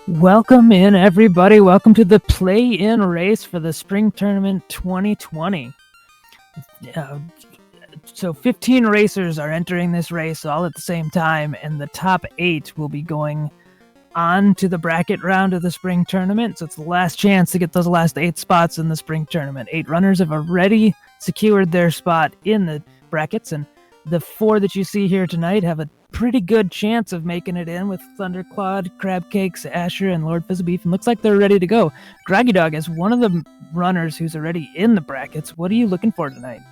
Welcome in, everybody. Welcome to the play-in race for the Spring Tournament 2020. So 15 racers are entering this race all at the same time, and the top 8 will be going on to the bracket round of the Spring Tournament. So it's the last chance to get those last 8 spots in the Spring Tournament. 8 runners have already secured their spot in the brackets, and the 4 that you see here tonight have a pretty good chance of making it in with Thunderclawed, Crab Cakes, Asher, and Lord Fizzlebeef, and looks like they're ready to go. Groggy Dog is one of the runners who's already in the brackets. What are you looking for tonight?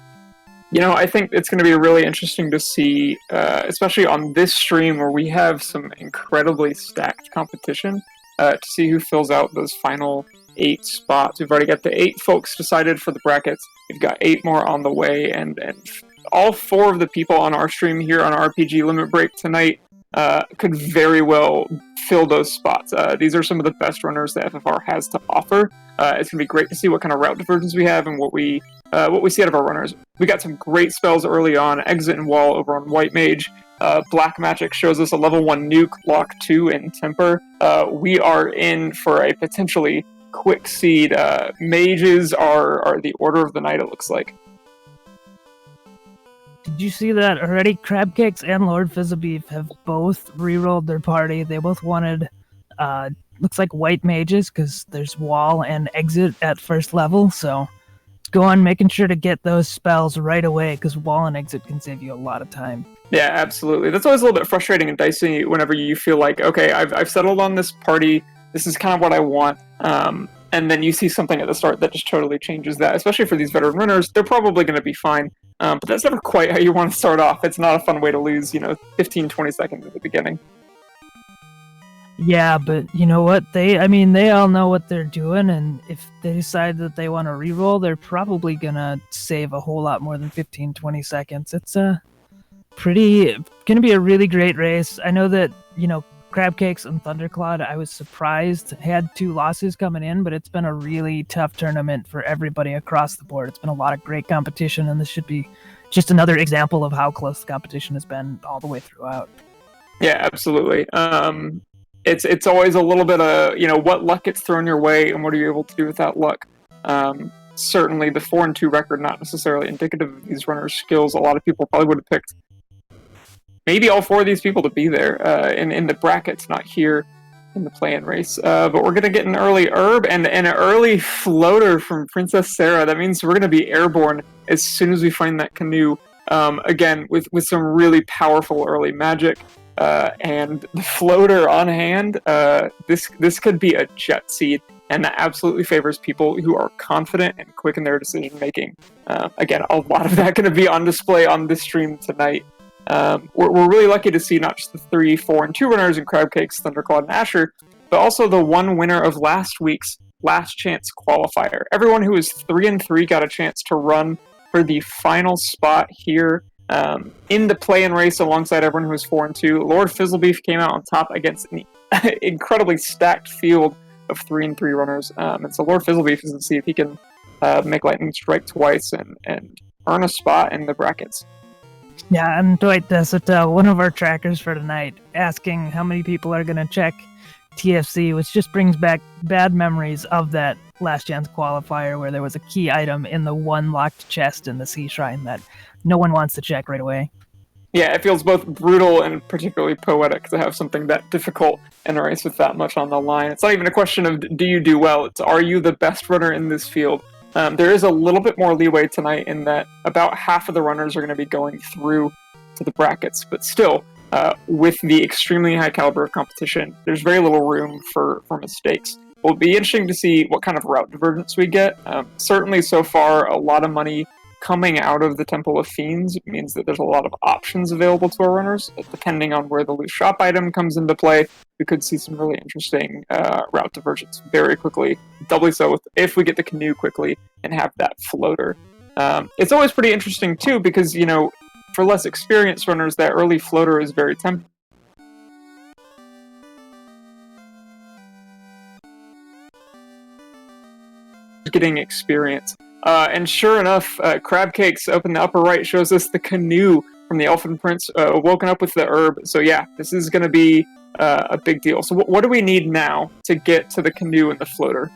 I think it's going to be really interesting to see, especially on this stream where we have some incredibly stacked competition, to see who fills out those final 8 spots. We've already got the 8 folks decided for the brackets. We've got 8 more on the way, and all 4 of the people on our stream here on RPG Limit Break tonight could very well fill those spots. These are some of the best runners that FFR has to offer. It's going to be great to see what kind of route divergence we have and what we see out of our runners. We got some great spells early on. Exit and Wall over on White Mage. Black Magic shows us a level 1 nuke, Lock 2 in Temper. We are in for a potentially quick seed. Mages are the order of the night, it looks like. Did you see that already? Crab Cakes and Lord Fizzlebeef have both rerolled their party. They both wanted, looks like white mages, because there's Wall and Exit at first level, so go on making sure to get those spells right away, because Wall and Exit can save you a lot of time. Yeah, absolutely. That's always a little bit frustrating and dicey whenever you feel like, okay, I've settled on this party, this is kind of what I want, and then you see something at the start that just totally changes that, especially for these veteran runners. They're probably going to be fine, but that's never quite how you want to start off. It's not a fun way to lose, 15, 20 seconds at the beginning. Yeah, but you know what? They all know what they're doing, and if they decide that they want to reroll, they're probably going to save a whole lot more than 15, 20 seconds. It's going to be a really great race. I know that, Crab Cakes and Thunderclawed, I was surprised, had 2 losses coming in, but it's been a really tough tournament for everybody across the board. It's been a lot of great competition, and this should be just another example of how close the competition has been all the way throughout. Yeah, absolutely. It's always a little bit of, what luck gets thrown your way and what are you able to do with that luck. Certainly the 4-2 record, not necessarily indicative of these runners' skills. A lot of people probably would have picked maybe all 4 of these people to be there in the brackets, not here in the play-in race. But we're going to get an early herb and an early floater from Princess Sarah. That means we're going to be airborne as soon as we find that canoe. Again, with some really powerful early magic. And the floater on hand, this could be a jet seed, and that absolutely favors people who are confident and quick in their decision making. Again, a lot of that going to be on display on this stream tonight. We're really lucky to see not just the 3, 4, and 2 runners in Crab Cakes, Thunderclawed, and Asher, but also the 1 winner of last week's Last Chance qualifier. Everyone who was 3-3 got a chance to run for the final spot here in the play-in race alongside everyone who was 4-2. Lord Fizzlebeef came out on top against an incredibly stacked field of 3-3 runners. And so Lord Fizzlebeef is to see if he can make lightning strike twice and earn a spot in the brackets. Yeah, and Dwight Desotel, one of our trackers for tonight, asking how many people are going to check TFC, which just brings back bad memories of that Last Chance qualifier where there was a key item in the 1 locked chest in the Sea Shrine that no one wants to check right away. Yeah, it feels both brutal and particularly poetic to have something that difficult in a race with that much on the line. It's not even a question of do you do well, it's are you the best runner in this field? There is a little bit more leeway tonight in that about half of the runners are going to be going through to the brackets, but still, with the extremely high caliber of competition, there's very little room for mistakes. It'll be interesting to see what kind of route divergence we get. Certainly so far, a lot of money coming out of the Temple of Fiends means that there's a lot of options available to our runners. Depending on where the loose shop item comes into play, we could see some really interesting route divergence very quickly. Doubly so if we get the canoe quickly and have that floater. It's always pretty interesting too because, for less experienced runners, that early floater is very tempting. Getting experience. And sure enough, Crab Cakes up in the upper right shows us the canoe from the Elfin Prince woken up with the herb. So yeah, this is going to be a big deal. So what do we need now to get to the canoe and the floater?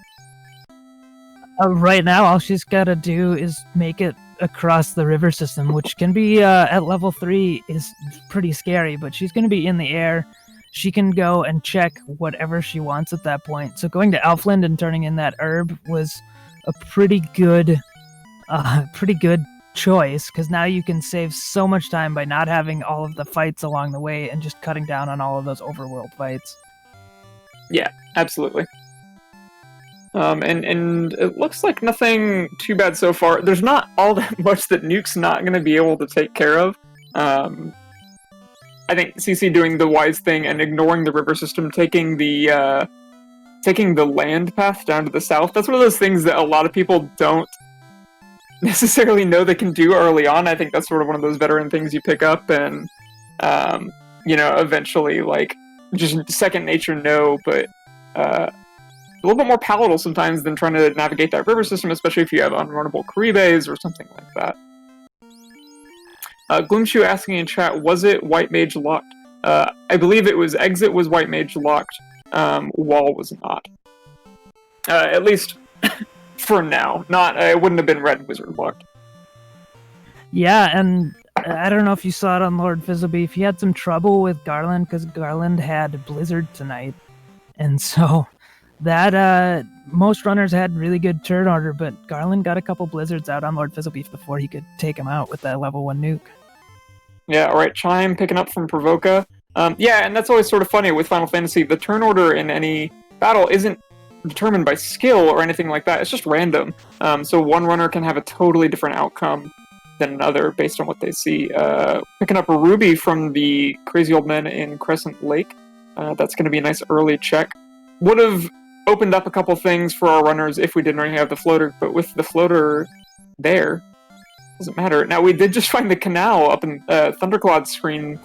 Right now, all she's got to do is make it across the river system, which can be at level 3 is pretty scary, but she's going to be in the air. She can go and check whatever she wants at that point. So going to Elfland and turning in that herb was a pretty good choice, because now you can save so much time by not having all of the fights along the way and just cutting down on all of those overworld fights. Yeah, absolutely. And it looks like nothing too bad so far. There's not all that much that Nuke's not going to be able to take care of. I think CC doing the wise thing and ignoring the river system, taking the land path down to the south. That's one of those things that a lot of people don't necessarily know they can do early on. I think that's sort of one of those veteran things you pick up and, eventually, like, just second nature know, but a little bit more palatable sometimes than trying to navigate that river system, especially if you have unrunnable Caribes or something like that. Gloomshoe asking in chat, was it White Mage locked? I believe it was exit was White Mage locked, wall was not. At least for now. It wouldn't have been Red Wizard locked. Yeah, and I don't know if you saw it on Lord Fizzlebeef. He had some trouble with Garland because Garland had Blizzard tonight. And so that most runners had really good turn order, but Garland got a couple blizzards out on Lord Fizzlebeef before he could take him out with that level 1 nuke. Yeah, alright, Chime picking up from Provoca. Yeah, and that's always sort of funny with Final Fantasy. The turn order in any battle isn't determined by skill or anything like that. It's just random. So one runner can have a totally different outcome than another based on what they see. Picking up a Ruby from the Crazy Old Men in Crescent Lake. That's going to be a nice early check. Would have opened up a couple things for our runners if we didn't already have the floater, but with the floater there, doesn't matter. Now, we did just find the canal up in Thundercloud's screen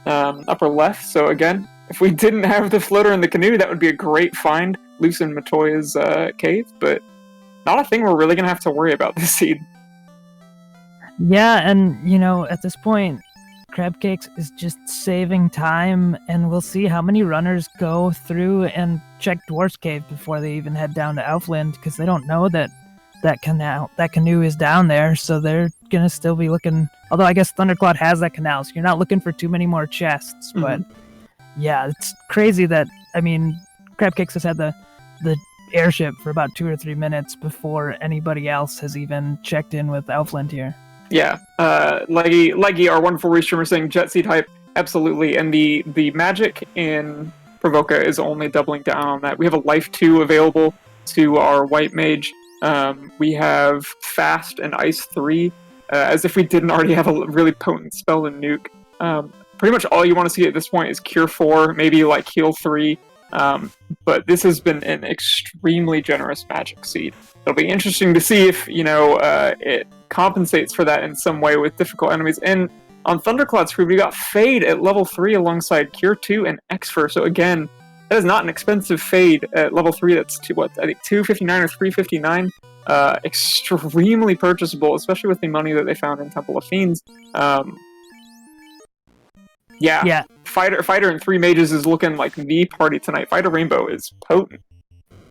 upper left, so again, if we didn't have the floater in the canoe, that would be a great find, loose in Matoya's cave, but not a thing we're really going to have to worry about this seed. Yeah, and, at this point, Crabcakes is just saving time, and we'll see how many runners go through and check Dwarf's Cave before they even head down to Elfland, because they don't know that canoe is down there, so they're gonna still be looking. Although I guess Thundercloud has that canal, so you're not looking for too many more chests. But yeah, it's crazy that Crabcakes has had the airship for about 2 or 3 minutes before anybody else has even checked in with Elfland here. Yeah, Leggy, our wonderful restreamer, saying Jet Seed hype, absolutely, and the magic in Provoca is only doubling down on that. We have a Life 2 available to our White Mage. We have Fast and Ice 3, as if we didn't already have a really potent spell in Nuke. Pretty much all you want to see at this point is Cure 4, maybe like Heal 3, but this has been an extremely generous magic seed. It'll be interesting to see if, it compensates for that in some way with difficult enemies. And on Thundercloud's screen, we got Fade at level 3 alongside Cure 2 and Xfer. So again, that is not an expensive Fade at level 3. That's I think $259 or $359. Extremely purchasable, especially with the money that they found in Temple of Fiends. Yeah. Fighter and 3 mages is looking like the party tonight. Fighter Rainbow is potent.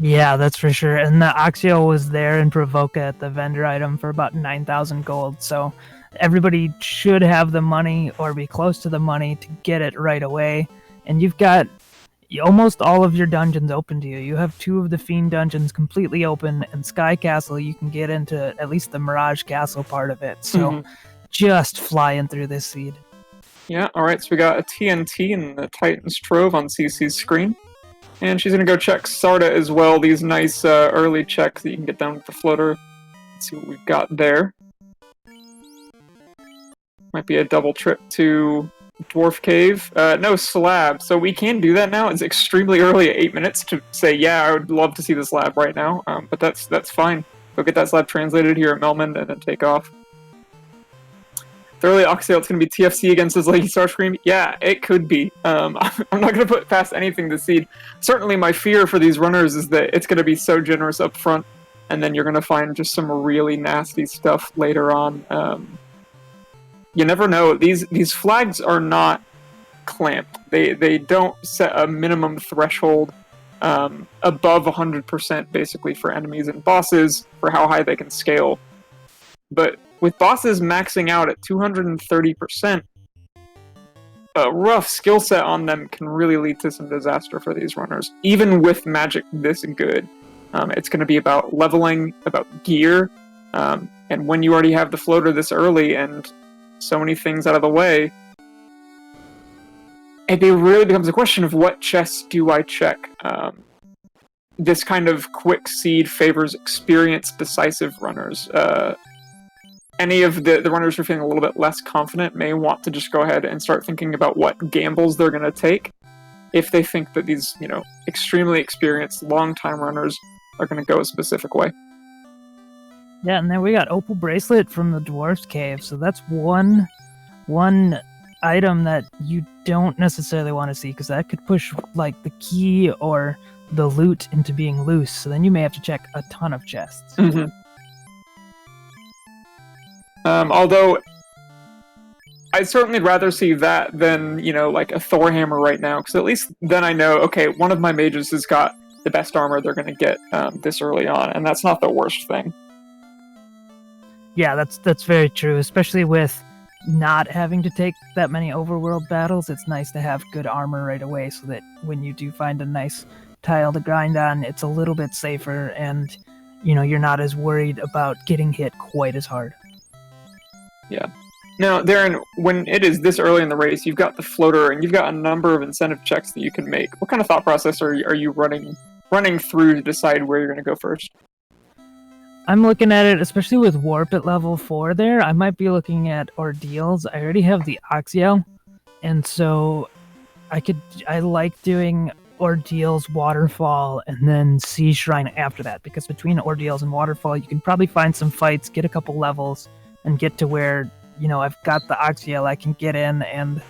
Yeah, that's for sure. And the Oxio was there in Provoca at the vendor item for about 9,000 gold. So everybody should have the money or be close to the money to get it right away. And you've got almost all of your dungeons open to you. You have 2 of the Fiend dungeons completely open, and Sky Castle, you can get into at least the Mirage Castle part of it. So just flying through this seed. Yeah, alright, so we got a TNT in the Titan's Trove on CC's screen. And she's going to go check Sarda as well, these nice early checks that you can get down with the floater. Let's see what we've got there. Might be a double trip to Dwarf Cave. No, Slab. So we can do that now. It's extremely early at 8 minutes to say, yeah, I would love to see this lab right now. But that's fine. Go get that slab translated here at Melmond and then take off. Early Oxtail, it's going to be TFC against his Leggy Starscream? Yeah, it could be. I'm not going to put past anything to seed. Certainly my fear for these runners is that it's going to be so generous up front, and then you're going to find just some really nasty stuff later on. You never know. These flags are not clamped. They don't set a minimum threshold above 100% basically for enemies and bosses for how high they can scale. But with bosses maxing out at 230%, a rough skill set on them can really lead to some disaster for these runners. Even with magic this good, it's going to be about leveling, about gear, and when you already have the floater this early and so many things out of the way, it really becomes a question of what chests do I check. This kind of quick seed favors experienced, decisive runners. Any of the runners who are feeling a little bit less confident may want to just go ahead and start thinking about what gambles they're going to take if they think that these, extremely experienced, long-time runners are going to go a specific way. Yeah, and then we got Opal Bracelet from the Dwarf's Cave, so that's one item that you don't necessarily want to see, because that could push, like, the key or the loot into being loose, so then you may have to check a ton of chests. Mm-hmm. Although, I'd certainly rather see that than, like a Thor hammer right now, because at least then I know, okay, one of my mages has got the best armor they're going to get this early on, and that's not the worst thing. Yeah, that's very true, especially with not having to take that many overworld battles. It's nice to have good armor right away, so that when you do find a nice tile to grind on, it's a little bit safer, and, you're not as worried about getting hit quite as hard. Yeah. Now, Darren, when it is this early in the race, you've got the floater and you've got a number of incentive checks that you can make. What kind of thought process are you running through to decide where you're going to go first? I'm looking at it, especially with Warp at level 4 there, I might be looking at Ordeals. I already have the Oxyel, and so I like doing Ordeals, Waterfall, and then Sea Shrine after that, because between Ordeals and Waterfall, you can probably find some fights, get a couple levels, and get to where, I've got the Oxyel, I can get in, and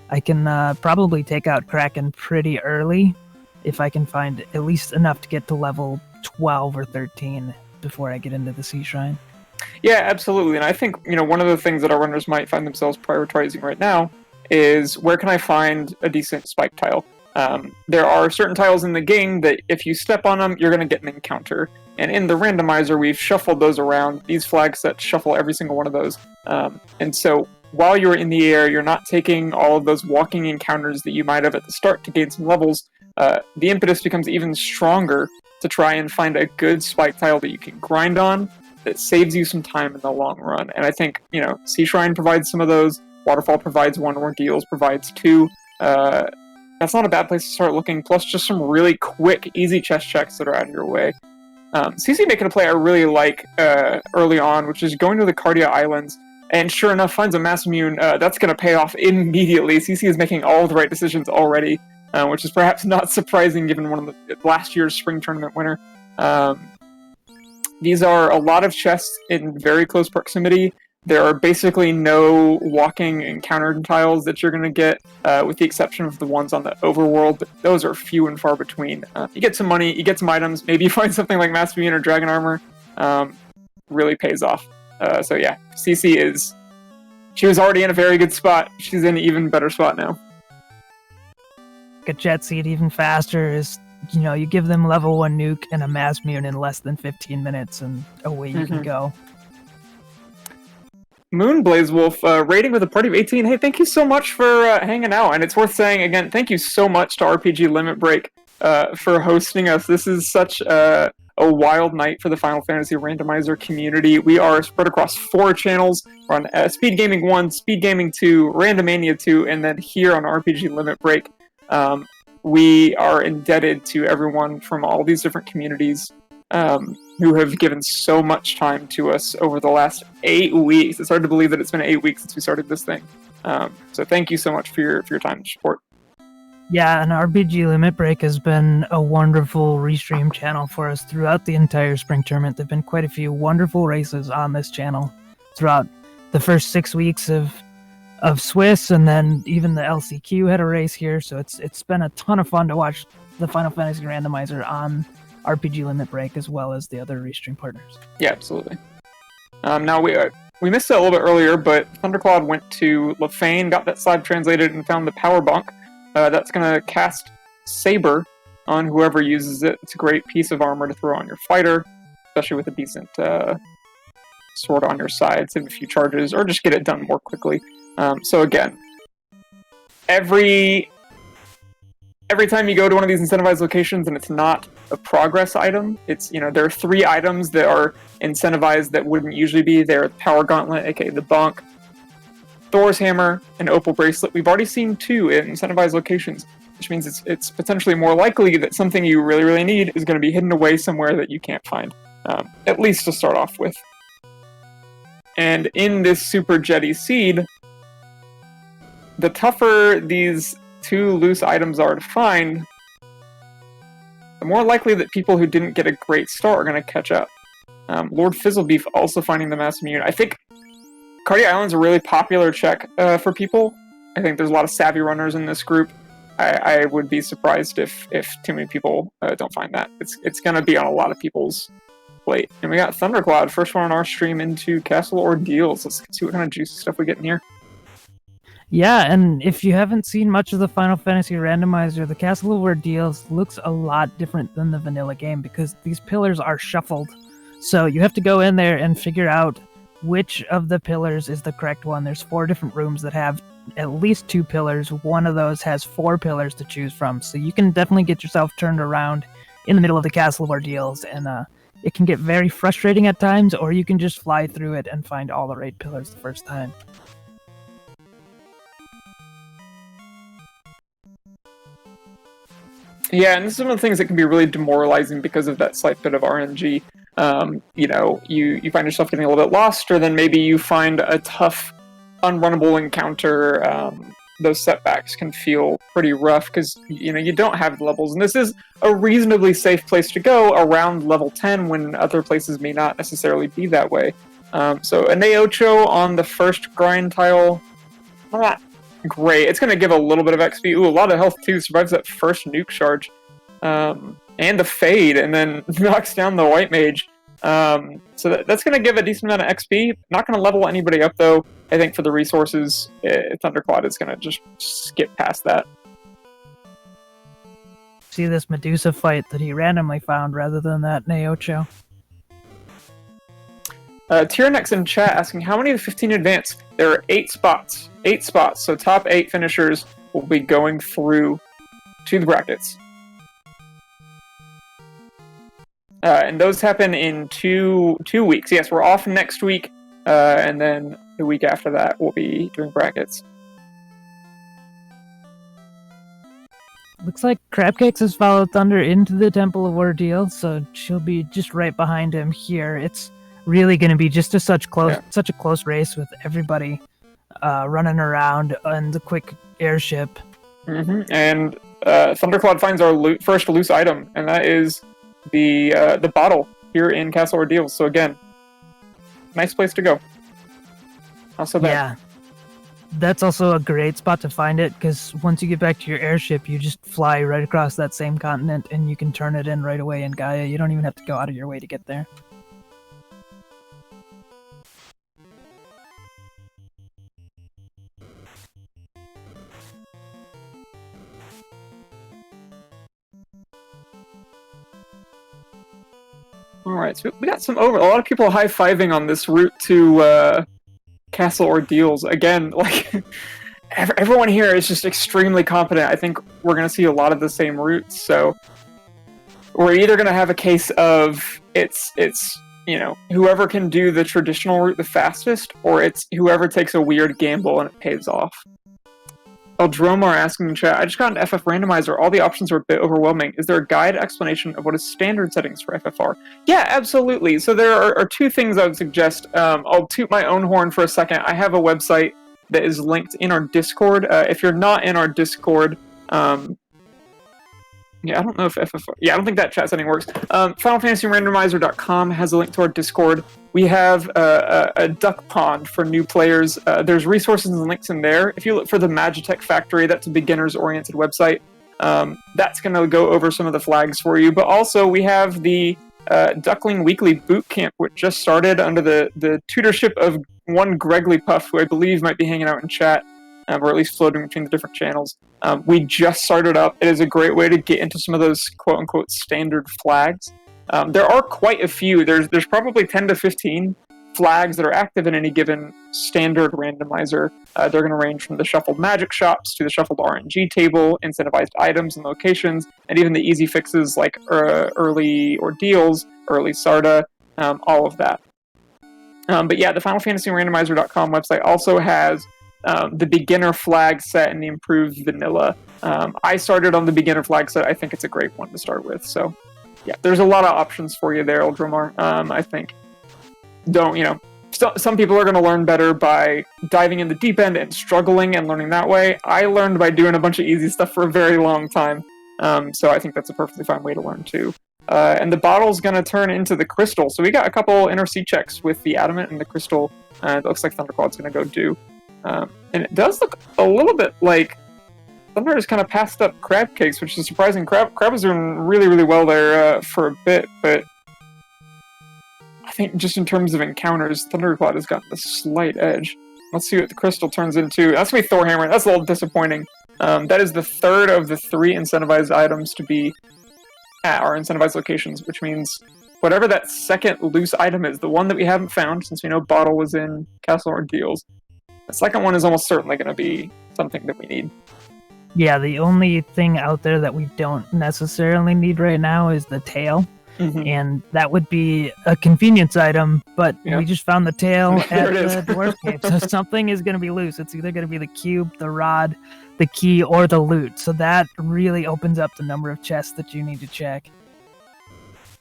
I can probably take out Kraken pretty early if I can find at least enough to get to level 12 or 13 before I get into the Sea Shrine. Yeah, absolutely. And I think, one of the things that our runners might find themselves prioritizing right now is where can I find a decent spike tile? There are certain tiles in the game that if you step on them, you're going to get an encounter. And in the randomizer, we've shuffled those around. These flag sets shuffle every single one of those. And so while you're in the air, you're not taking all of those walking encounters that you might have at the start to gain some levels. The impetus becomes even stronger to try and find a good spike tile that you can grind on that saves you some time in the long run. And I think, Sea Shrine provides some of those. Waterfall provides one, Ordeals provides two. That's not a bad place to start looking, plus just some really quick, easy chest checks that are out of your way. CC making a play I really like early on, which is going to the Cardia Islands, and sure enough, finds a Mass Immune. That's going to pay off immediately. CC is making all of the right decisions already, which is perhaps not surprising given one of the last year's spring tournament winner. These are a lot of chests in very close proximity. There are basically no walking encounter tiles that you're going to get, with the exception of the ones on the overworld, but those are few and far between. You get some money, you get some items, maybe you find something like Mass Immune or Dragon Armor, really pays off. So yeah, CC she was already in a very good spot. She's in an even better spot now. A jet seed even faster is, you give them level 1 nuke and a Mass Immune in less than 15 minutes and away you can go. Moonblaze Wolf, rating with a party of 18. Hey, thank you so much for hanging out. And it's worth saying, again, thank you so much to RPG Limit Break for hosting us. This is such a wild night for the Final Fantasy Randomizer community. We are spread across 4 channels. We're on Speed Gaming 1, Speed Gaming 2, Randomania 2, and then here on RPG Limit Break. We are indebted to everyone from all these different communities who have given so much time to us over the last 8 weeks. It's hard to believe that it's been 8 weeks since we started this thing. So thank you so much for your time and support. Yeah, and RPG Limit Break has been a wonderful restream channel for us throughout the entire spring tournament. There have been quite a few wonderful races on this channel throughout the first 6 weeks of Swiss, and then even the LCQ had a race here, so it's been a ton of fun to watch the Final Fantasy Randomizer on RPG Limit Break as well as the other restream partners. Yeah, absolutely. Now we we missed it a little bit earlier, but Thundercloud went to Lefane, got that slab translated, and found the power bunk. That's going to cast Saber on whoever uses it. It's a great piece of armor to throw on your fighter, especially with a decent sword on your side, save a few charges, or just get it done more quickly. So again, every time you go to one of these incentivized locations and it's not a progress item, it's, there are 3 items that are incentivized that wouldn't usually be there. Power Gauntlet, aka the bunk, Thor's Hammer, and Opal Bracelet. We've already seen 2 in incentivized locations, which means it's potentially more likely that something you really, really need is going to be hidden away somewhere that you can't find, at least to start off with. And in this Super Jetty Seed, the tougher these 2 loose items are to find, the more likely that people who didn't get a great start are going to catch up. Lord Fizzlebeef also finding the Mass Immune. I think Cardi Island's a really popular check for people. I think there's a lot of savvy runners in this group. I would be surprised if too many people don't find that. It's going to be on a lot of people's plate. And we got Thundercloud, first one on our stream into Castle Ordeals. Let's see what kind of juicy stuff we get in here. Yeah, and if you haven't seen much of the Final Fantasy Randomizer, the Castle of Ordeals looks a lot different than the vanilla game because these pillars are shuffled. So you have to go in there and figure out which of the pillars is the correct one. There's 4 different rooms that have at least 2 pillars. One of those has 4 pillars to choose from. So you can definitely get yourself turned around in the middle of the Castle of Ordeals, and it can get very frustrating at times, or you can just fly through it and find all the right pillars the first time. Yeah, and this is one of the things that can be really demoralizing because of that slight bit of RNG. You find yourself getting a little bit lost, or then maybe you find a tough, unrunnable encounter. Those setbacks can feel pretty rough because you don't have the levels, and this is a reasonably safe place to go around level 10 when other places may not necessarily be that way. So a Neocho on the first grind tile, not great. It's going to give a little bit of XP. Ooh, a lot of health too. Survives that first nuke charge. And the fade, and then knocks down the white mage. So that's going to give a decent amount of XP. Not going to level anybody up, though. I think for the resources, Thundercloud is going to just skip past that. See this Medusa fight that he randomly found rather than that Neocho. Tyrannex in chat asking, how many of the 15 advance? There are 8 spots. 8 spots. So top 8 finishers will be going through to the brackets. And those happen in two weeks. Yes, we're off next week, and then the week after that we'll be doing brackets. Looks like Crabcakes has followed Thunder into the Temple of Ordeal, so she'll be just right behind him here. It's really going to be just such a close race with everybody running around on the quick airship. Mm-hmm. And Thundercloud finds our first loose item, and that is the bottle here in Castle Ordeal. So again, nice place to go. Also bad. Yeah, that's also a great spot to find it, because once you get back to your airship, you just fly right across that same continent, and you can turn it in right away in Gaia. You don't even have to go out of your way to get there. Alright, so we got a lot of people high-fiving on this route to Castle Ordeals. Again, like, everyone here is just extremely competent. I think we're going to see a lot of the same routes, so we're either going to have a case of it's whoever can do the traditional route the fastest, or it's whoever takes a weird gamble and it pays off. Eldromar asking in chat, I just got an FF randomizer. All the options are a bit overwhelming. Is there a guide explanation of what is standard settings for FFR? Yeah, absolutely. So there are 2 things I would suggest. I'll toot my own horn for a second. I have a website that is linked in our Discord. If you're not in our Discord, yeah, I don't know if FFR... Yeah, I don't think that chat setting works. FinalFantasyRandomizer.com has a link to our Discord. We have a duck pond for new players. There's resources and links in there. If you look for the Magitech Factory, that's a beginners-oriented website. That's going to go over some of the flags for you. But also, we have the Duckling Weekly Boot Camp, which just started under the tutorship of one Gregley Puff, who I believe might be hanging out in chat, or at least floating between the different channels. We just started up. It is a great way to get into some of those quote-unquote standard flags. There are quite a few. There's probably 10 to 15 flags that are active in any given standard randomizer. They're going to range from the shuffled magic shops to the shuffled RNG table, incentivized items and locations, and even the easy fixes like early ordeals, early SARTA, all of that. But yeah, the FinalFantasyRandomizer.com website also has the beginner flag set and the improved vanilla. I started on the beginner flag set. I think it's a great one to start with. So yeah, there's a lot of options for you there, Eldromar. I think some people are going to learn better by diving in the deep end and struggling and learning that way. I learned by doing a bunch of easy stuff for a very long time. So I think that's a perfectly fine way to learn too. And the bottle's going to turn into the crystal. So we got a couple NRC checks with the adamant and the crystal. It looks like Thunderclaw's going to go do. And it does look a little bit like Thunder has kind of passed up Crab Cakes, which is surprising. Crab was doing really, really well there for a bit, but I think just in terms of encounters, Thundercloud has gotten a slight edge. Let's see what the crystal turns into. That's going to be Thorhammer. That's a little disappointing. That is the third of the 3 incentivized items to be at our incentivized locations, which means whatever that second loose item is, the one that we haven't found, since we know Bottle was in Castle Ordeals, the second one is almost certainly going to be something that we need. Yeah, the only thing out there that we don't necessarily need right now is the tail. Mm-hmm. And that would be a convenience item, but we just found the tail at the dwarf cave, so something is going to be loose. It's either going to be the cube, the rod, the key, or the loot. So that really opens up the number of chests that you need to check.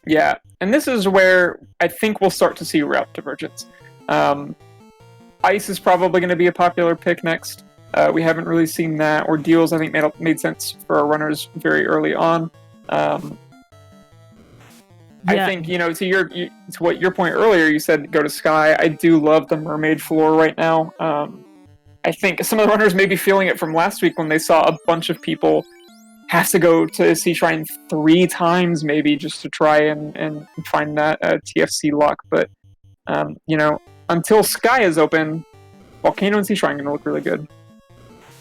Yeah, and this is where I think we'll start to see route divergence. Ice is probably going to be a popular pick next. We haven't really seen that. Ordeals, I think, made sense for our runners very early on. I think, to what your point earlier, you said go to Sky. I do love the mermaid floor right now. I think some of the runners may be feeling it from last week when they saw a bunch of people have to go to Sea Shrine 3 times maybe just to try and find that TFC lock. But, until Sky is open, Volcano and Sea Shrine are going to look really good.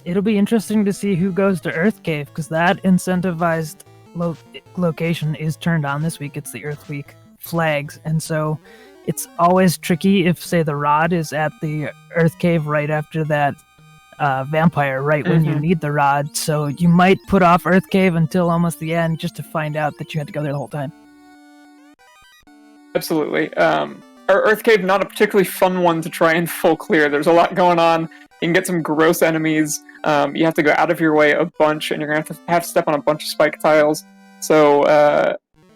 It'll be interesting to see who goes to Earth Cave, because that incentivized location is turned on this week. It's the Earth Week flags, and so it's always tricky if, say, the rod is at the Earth Cave right after that vampire, right when you need the rod. So you might put off Earth Cave until almost the end just to find out that you had to go there the whole time. Absolutely. Our Earth Cave, not a particularly fun one to try and full clear. There's a lot going on. You can get some gross enemies. You have to go out of your way a bunch, and you're going to have to step on a bunch of spike tiles. So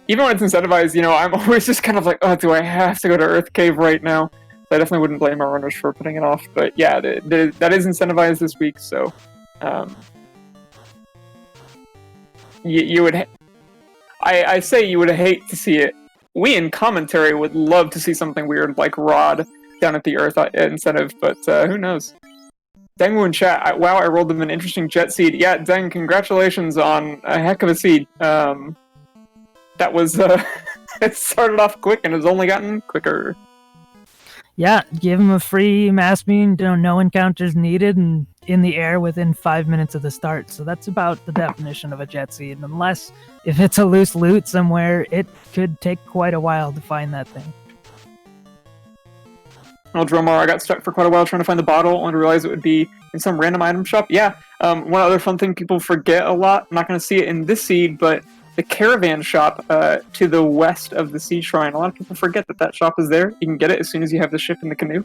even when it's incentivized, I'm always just kind of like, oh, do I have to go to Earth Cave right now? So I definitely wouldn't blame our runners for putting it off. But yeah, that is incentivized this week, so you would... I say you would hate to see it. We in commentary would love to see something weird like Rod down at the Earth incentive, but who knows? Dengwu in chat, wow, I rolled them an interesting jet seed. Yeah, Deng, congratulations on a heck of a seed. That was, it started off quick and has only gotten quicker. Yeah, give him a free mass beam, no encounters needed, and in the air within 5 minutes of the start. So that's about the definition of a jet seed. Unless, if it's a loose loot somewhere, it could take quite a while to find that thing. Well, Dromar, I got stuck for quite a while trying to find the bottle, only to realize it would be in some random item shop. Yeah, one other fun thing people forget a lot, I'm not going to see it in this seed, but the caravan shop to the west of the Sea Shrine, a lot of people forget that shop is there. You can get it as soon as you have the ship in the canoe.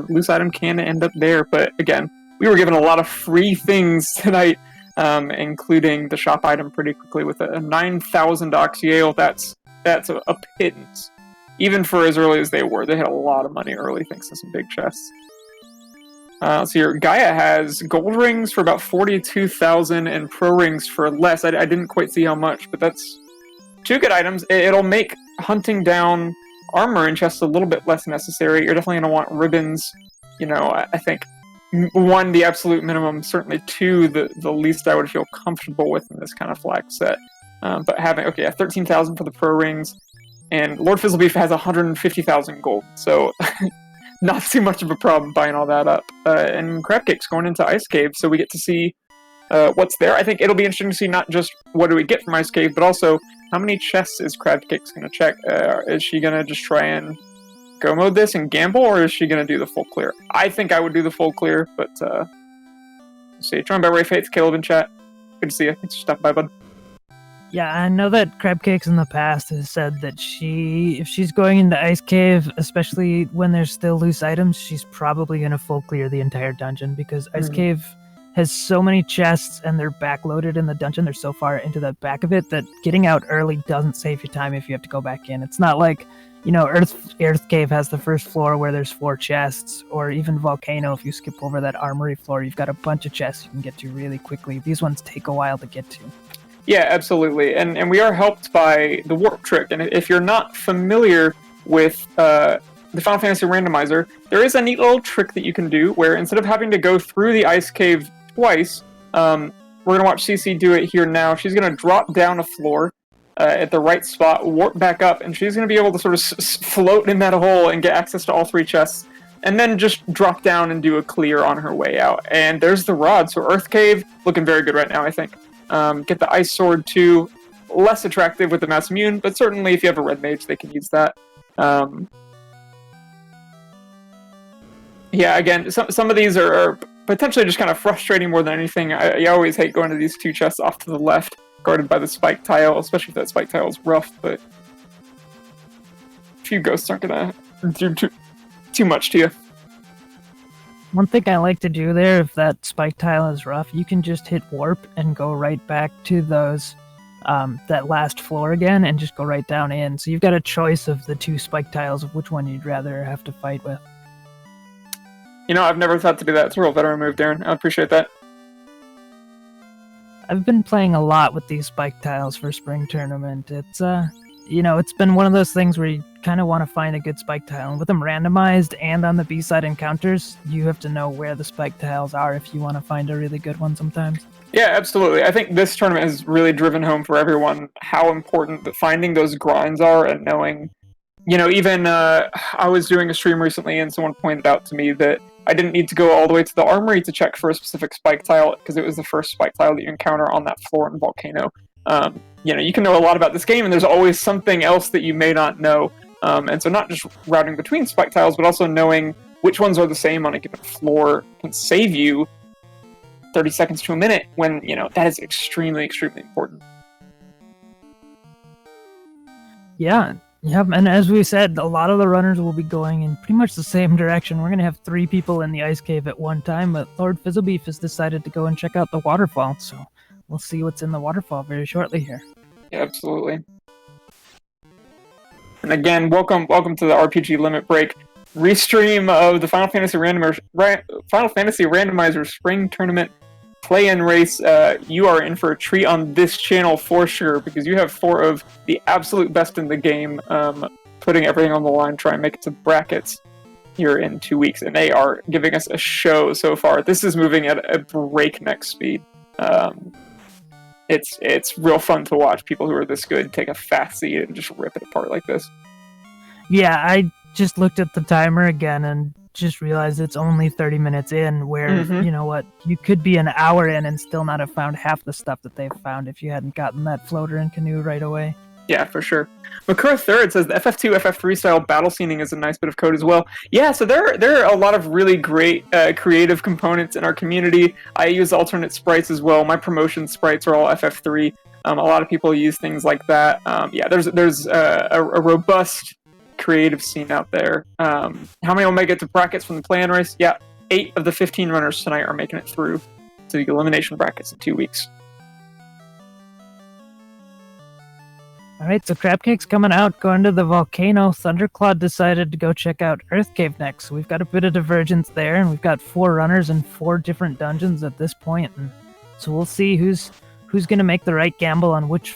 Loose item can end up there, but again, we were given a lot of free things tonight, including the shop item pretty quickly with a 9,000 Oxyale. That's a pittance. Even for as early as they were, they had a lot of money early thanks to some big chests. Let's see here. Gaia has gold rings for about 42,000 and pro rings for less. I didn't quite see how much, but that's 2 good items. It'll make hunting down armor in chests a little bit less necessary. You're definitely going to want ribbons. I think 1, the absolute minimum. Certainly 2, the least I would feel comfortable with in this kind of flag set. But having 13,000 for the pro rings. And Lord Fizzlebeef has 150,000 gold, so not too much of a problem buying all that up. And Crab Cake's going into Ice Cave, so we get to see what's there. I think it'll be interesting to see not just what do we get from Ice Cave, but also how many chests is Crab Cake's going to check. Is she going to just try and go mode this and gamble, or is she going to do the full clear? I think I would do the full clear, but let's see. Joined by Ray Fates, Caleb in chat. Good to see you. Thanks for stopping by, bud. Yeah, I know that Crab Cakes in the past has said that if she's going into Ice Cave, especially when there's still loose items, she's probably going to full clear the entire dungeon, because Ice Cave has so many chests and they're backloaded in the dungeon. They're so far into the back of it that getting out early doesn't save you time if you have to go back in. It's not like, Earth Cave has the first floor where there's 4 chests, or even Volcano, if you skip over that armory floor, you've got a bunch of chests you can get to really quickly. These ones take a while to get to. Yeah, absolutely. And we are helped by the warp trick. And if you're not familiar with the Final Fantasy Randomizer, there is a neat little trick that you can do where instead of having to go through the ice cave twice, we're going to watch CC do it here now. She's going to drop down a floor at the right spot, warp back up, and she's going to be able to sort of float in that hole and get access to all 3 chests, and then just drop down and do a clear on her way out. And there's the rod. So Earth Cave, looking very good right now, I think. Get the Ice Sword too. Less attractive with the Mass Immune, but certainly if you have a Red Mage, they can use that. Yeah, again, some of these are potentially just kind of frustrating more than anything. I always hate going to these 2 chests off to the left, guarded by the spike tile, especially if that spike tile is rough, but a few ghosts aren't going to do too much to you. One thing I like to do there, if that spike tile is rough, you can just hit warp and go right back to those that last floor again and just go right down in. So you've got a choice of the 2 spike tiles of which one you'd rather have to fight with. I've never thought to do that. It's a real veteran move, Darren. I appreciate that. I've been playing a lot with these spike tiles for Spring Tournament. It's it's been one of those things where you kind of want to find a good spike tile. And with them randomized and on the B-side encounters, you have to know where the spike tiles are if you want to find a really good one sometimes. Yeah, absolutely. I think this tournament has really driven home for everyone how important that finding those grinds are, and knowing, even I was doing a stream recently and someone pointed out to me that I didn't need to go all the way to the armory to check for a specific spike tile because it was the first spike tile that you encounter on that floor in Volcano. You can know a lot about this game, and there's always something else that you may not know. And so not just routing between spike tiles, but also knowing which ones are the same on a given floor can save you 30 seconds to a minute when, that is extremely, extremely important. Yeah, and as we said, a lot of the runners will be going in pretty much the same direction. We're going to have 3 people in the ice cave at one time, but Lord Fizzlebeef has decided to go and check out the waterfall, so we'll see what's in the waterfall very shortly here. Yeah, absolutely. And again, welcome to the RPG Limit Break restream of the Final Fantasy Randomizer Spring Tournament play-in race. You are in for a treat on this channel for sure, because you have 4 of the absolute best in the game putting everything on the line, trying to make it to the brackets here in 2 weeks, and they are giving us a show so far. This is moving at a breakneck speed. It's real fun to watch people who are this good take a fast seed and just rip it apart like this. Yeah, I just looked at the timer again and just realized it's only 30 minutes in, where, you know what, you could be an hour in and still not have found half the stuff that they've found if you hadn't gotten that floater and canoe right away. Yeah, for sure. Makura Third says the FF2, FF3 style battle scening is a nice bit of code as well. Yeah, so there are a lot of really great creative components in our community. I use alternate sprites as well. My promotion sprites are all FF3. A lot of people use things like that. Yeah, there's a robust creative scene out there. How many will make it to brackets from the play-in race? Yeah, 8 of the 15 runners tonight are making it through to the elimination brackets in 2 weeks. Alright, so Crabcake's coming out, going to the volcano. Thunderclaw decided to go check out Earth Cave next. So we've got a bit of divergence there, and we've got 4 runners in 4 different dungeons at this point. And so we'll see who's going to make the right gamble on which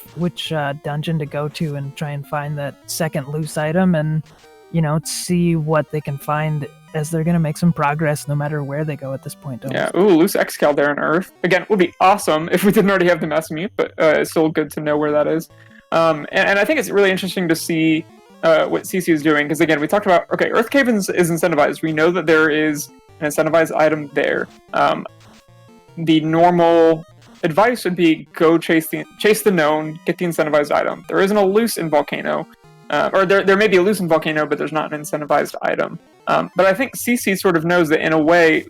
dungeon to go to and try and find that second loose item, and, see what they can find as they're going to make some progress no matter where they go at this point. Yeah, loose Excal there on Earth. Again, it would be awesome if we didn't already have the Mass Mute, but it's still good to know where that is. And I think it's really interesting to see what CC is doing, because again, we talked about, okay, Earth Cave is incentivized. We know that there is an incentivized item there. The normal advice would be go chase the known, get the incentivized item. There isn't a loose in Volcano, or there may be a loose in Volcano, but there's not an incentivized item. But I think CC sort of knows that in a way,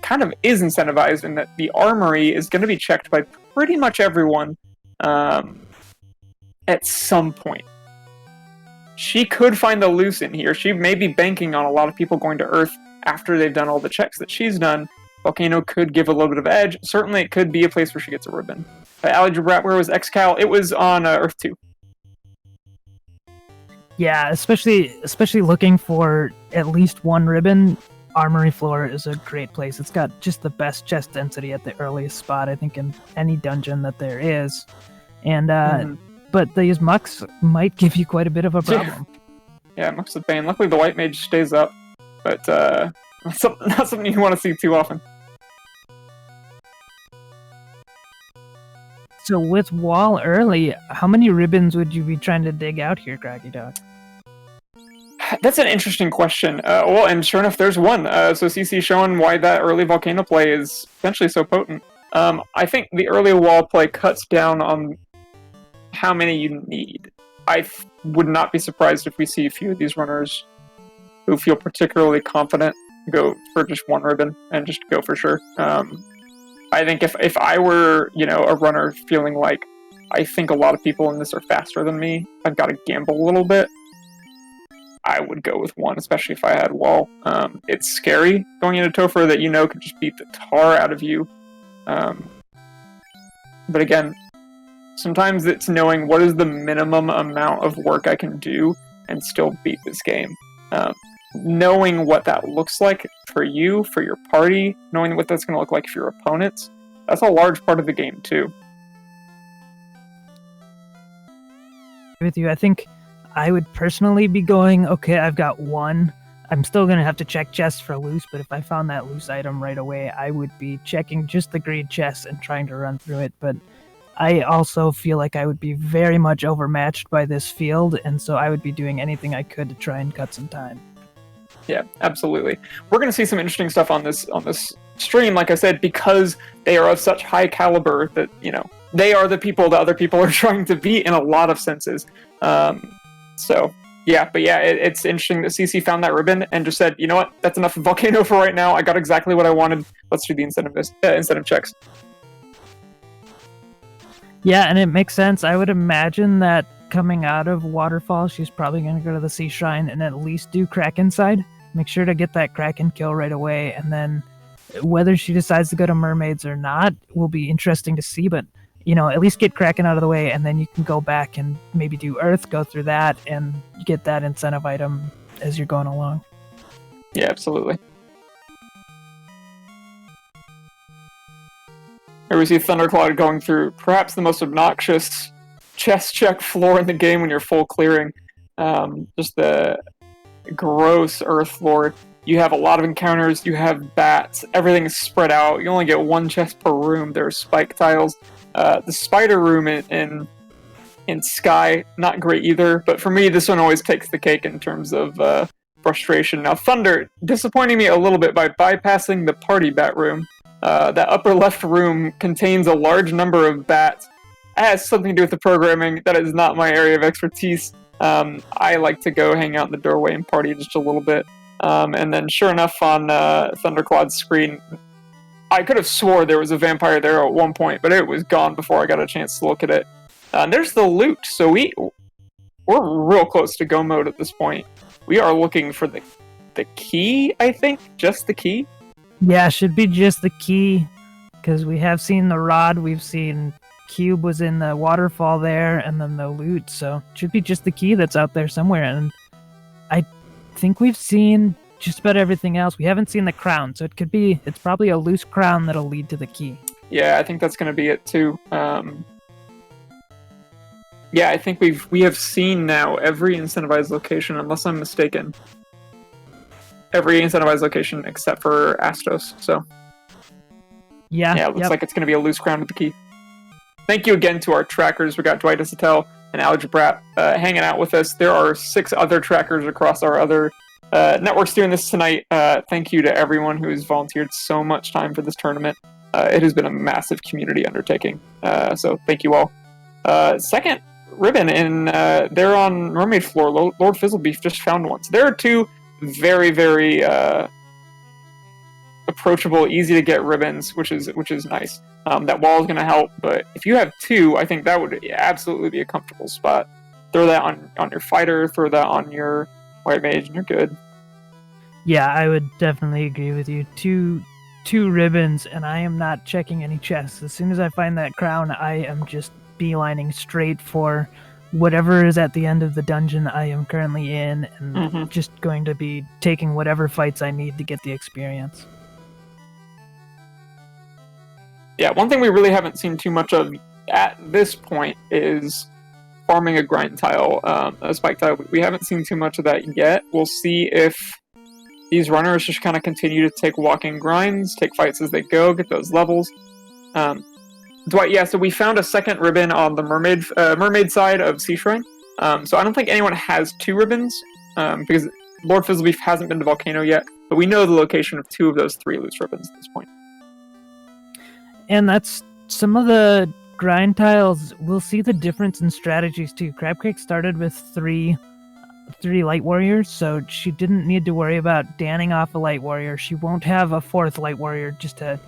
kind of is incentivized in that the armory is going to be checked by pretty much everyone at some point. She could find the loose in here. She may be banking on a lot of people going to Earth after they've done all the checks that she's done. Volcano could give a little bit of edge. Certainly, it could be a place where she gets a ribbon. Where was Excal? It was on Earth 2. Yeah, especially looking for at least one ribbon. Armory floor is a great place. It's got just the best chest density at the earliest spot, I think, in any dungeon that there is. And but these mucks might give you quite a bit of a problem. Yeah, mucks of pain. Luckily, the white mage stays up, but not something you want to see too often. So with wall early, how many ribbons would you be trying to dig out here, Craggy Dog? That's an interesting question. Well, and sure enough, there's one. So CC showing why that early Volcano play is potentially so potent. I think the early wall play cuts down on how many you need. I would not be surprised if we see a few of these runners who feel particularly confident go for just one ribbon and just go for sure. I think if I were, a runner feeling like I think a lot of people in this are faster than me, I've got to gamble a little bit, I would go with one, especially if I had wall. It's scary going into Topher that could just beat the tar out of you. But again, sometimes it's knowing what is the minimum amount of work I can do and still beat this game. Knowing what that looks like for you, for your party, knowing what that's going to look like for your opponents, that's a large part of the game too. With you, I think I would personally be going, okay, I've got one. I'm still going to have to check chests for loose, but if I found that loose item right away, I would be checking just the green chest and trying to run through it. But I also feel like I would be very much overmatched by this field, and so I would be doing anything I could to try and cut some time. Yeah, absolutely. We're going to see some interesting stuff on this stream, like I said, because they are of such high caliber that, they are the people that other people are trying to beat in a lot of senses. It's interesting that CC found that ribbon and just said, you know what, that's enough of Volcano for right now. I got exactly what I wanted. Let's do the incentive checks. Yeah, and it makes sense. I would imagine that coming out of Waterfall, she's probably going to go to the Sea Shrine and at least do Kraken side. Make sure to get that Kraken kill right away, and then whether she decides to go to Mermaids or not will be interesting to see, but at least get Kraken out of the way, and then you can go back and maybe do Earth, go through that, and get that incentive item as you're going along. Yeah, absolutely. Here we see Thundercloud going through perhaps the most obnoxious chest check floor in the game when you're full clearing. Just the gross Earth floor. You have a lot of encounters, you have bats, everything is spread out. You only get one chest per room. There are spike tiles. The spider room in Sky, not great either, but for me, this one always takes the cake in terms of frustration. Now, Thunder disappointing me a little bit by bypassing the party bat room. That upper left room contains a large number of bats. It has something to do with the programming. That is not my area of expertise. I like to go hang out in the doorway and party just a little bit. And then sure enough on Thundercloud's screen, I could have swore there was a vampire there at one point, but it was gone before I got a chance to look at it. There's the loot, so we're real close to go mode at this point. We are looking for the key, I think, just the key. Yeah, should be just the key, because we have seen the rod, we've seen Cube was in the waterfall there, and then the loot, so it should be just the key that's out there somewhere, and I think we've seen just about everything else. We haven't seen the crown, so it's probably a loose crown that'll lead to the key. Yeah, I think that's going to be it too. Yeah, I think we have seen now every incentivized location, unless I'm mistaken. Every incentivized location except for Astos, so. Yeah, it looks like it's going to be a loose crown with the key. Thank you again to our trackers. We got Dwight Asatel, and Algebra hanging out with us. There are 6 other trackers across our other networks doing this tonight. Thank you to everyone who has volunteered so much time for this tournament. It has been a massive community undertaking. So thank you all. Second ribbon, and they're on Mermaid Floor. Lord Fizzlebeef just found one. So there are 2 very, very approachable, easy to get ribbons, which is nice. That wall is going to help, but if you have 2, I think that would absolutely be a comfortable spot. Throw that on your fighter, throw that on your white mage, and you're good. Yeah, I would definitely agree with you. Two ribbons, and I am not checking any chests. As soon as I find that crown, I am just beelining straight for whatever is at the end of the dungeon I am currently in, and just going to be taking whatever fights I need to get the experience. Yeah, one thing we really haven't seen too much of at this point is farming a grind tile, a spike tile. We haven't seen too much of that yet. We'll see if these runners just kind of continue to take walking grinds, take fights as they go, get those levels. Dwight, yeah, so we found a second ribbon on the mermaid side of Sea Shrine. So I don't think anyone has 2 ribbons, because Lord Fizzlebeef hasn't been to Volcano yet, but we know the location of 2 of those 3 loose ribbons at this point. And that's some of the grind tiles. We'll see the difference in strategies too. Crabcake started with 3 light warriors, so she didn't need to worry about danning off a light warrior. She won't have a 4th light warrior just to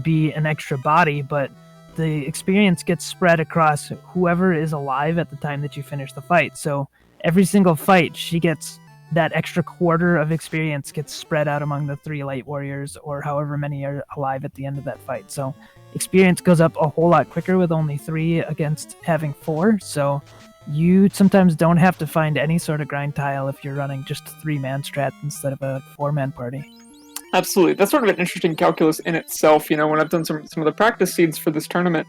be an extra body, but the experience gets spread across whoever is alive at the time that you finish the fight. So every single fight, she gets that extra quarter of experience gets spread out among the 3 light warriors, or however many are alive at the end of that fight. So experience goes up a whole lot quicker with only 3 against having 4. So you sometimes don't have to find any sort of grind tile if you're running just 3-man strat instead of a 4-man party. Absolutely. That's sort of an interesting calculus in itself. You know, when I've done some of the practice seeds for this tournament,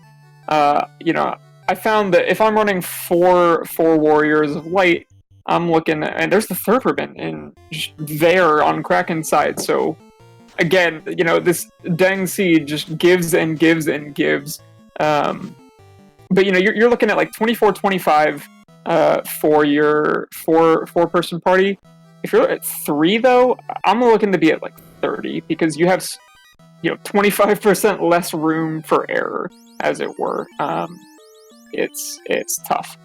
you know, I found that if I'm running 4 warriors of light, I'm looking at, and there's the 3rd ribbon in there on Kraken's side. So again, you know, this Deng seed just gives and gives and gives. But you know, you're looking at like 24-25 for your 4-person party. If you're at 3 though, I'm looking to be at like 30, because you have, you know, 25% less room for error, as it were. It's tough.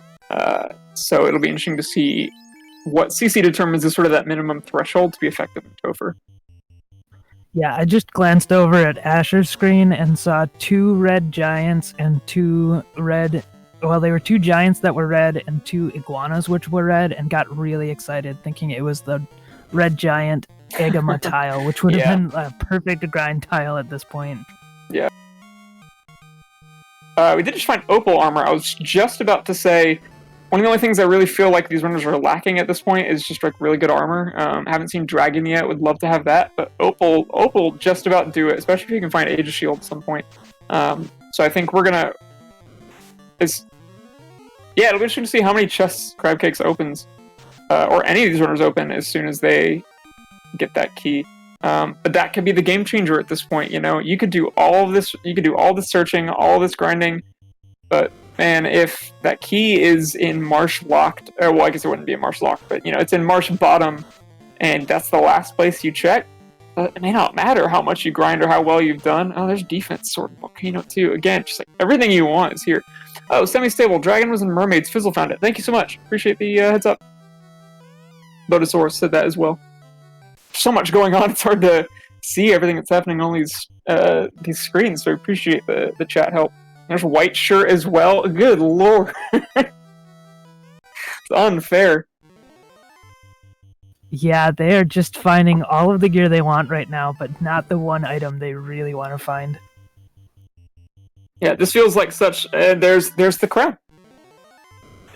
So it'll be interesting to see what CC determines is sort of that minimum threshold to be effective in Topher. Yeah, I just glanced over at Asher's screen and saw 2 red giants and 2 red... Well, they were 2 giants that were red and 2 iguanas which were red, and got really excited thinking it was the red giant Agama tile, which would have been a perfect grind tile at this point. Yeah. We did just find opal armor. I was just about to say, one of the only things I really feel like these runners are lacking at this point is just like really good armor. Haven't seen dragon yet, would love to have that, but opal just about do it, especially if you can find Age of Shield at some point. So I think we're gonna... Yeah, it'll be interesting to see how many chests Crabcakes opens, or any of these runners open as soon as they get that key. But that could be the game changer at this point. You know, you could do all of this, you could do all this searching, all this grinding, but man, if that key is in Marsh Locked, or well, I guess it wouldn't be in Marsh Locked, but you know, it's in Marsh Bottom, and that's the last place you check, it may not matter how much you grind or how well you've done. Oh, there's defense sword in Volcano too. Again, just like everything you want is here. Oh, semi-stable. Dragon was in Mermaids. Fizzle found it. Thank you so much. Appreciate the heads up. Botosaurus said that as well. So much going on, it's hard to see everything that's happening on these screens, so I appreciate the chat help. There's White Shirt as well. Good lord. It's unfair. Yeah, they are just finding all of the gear they want right now, but not the one item they really want to find. Yeah, this feels like such... there's the crown.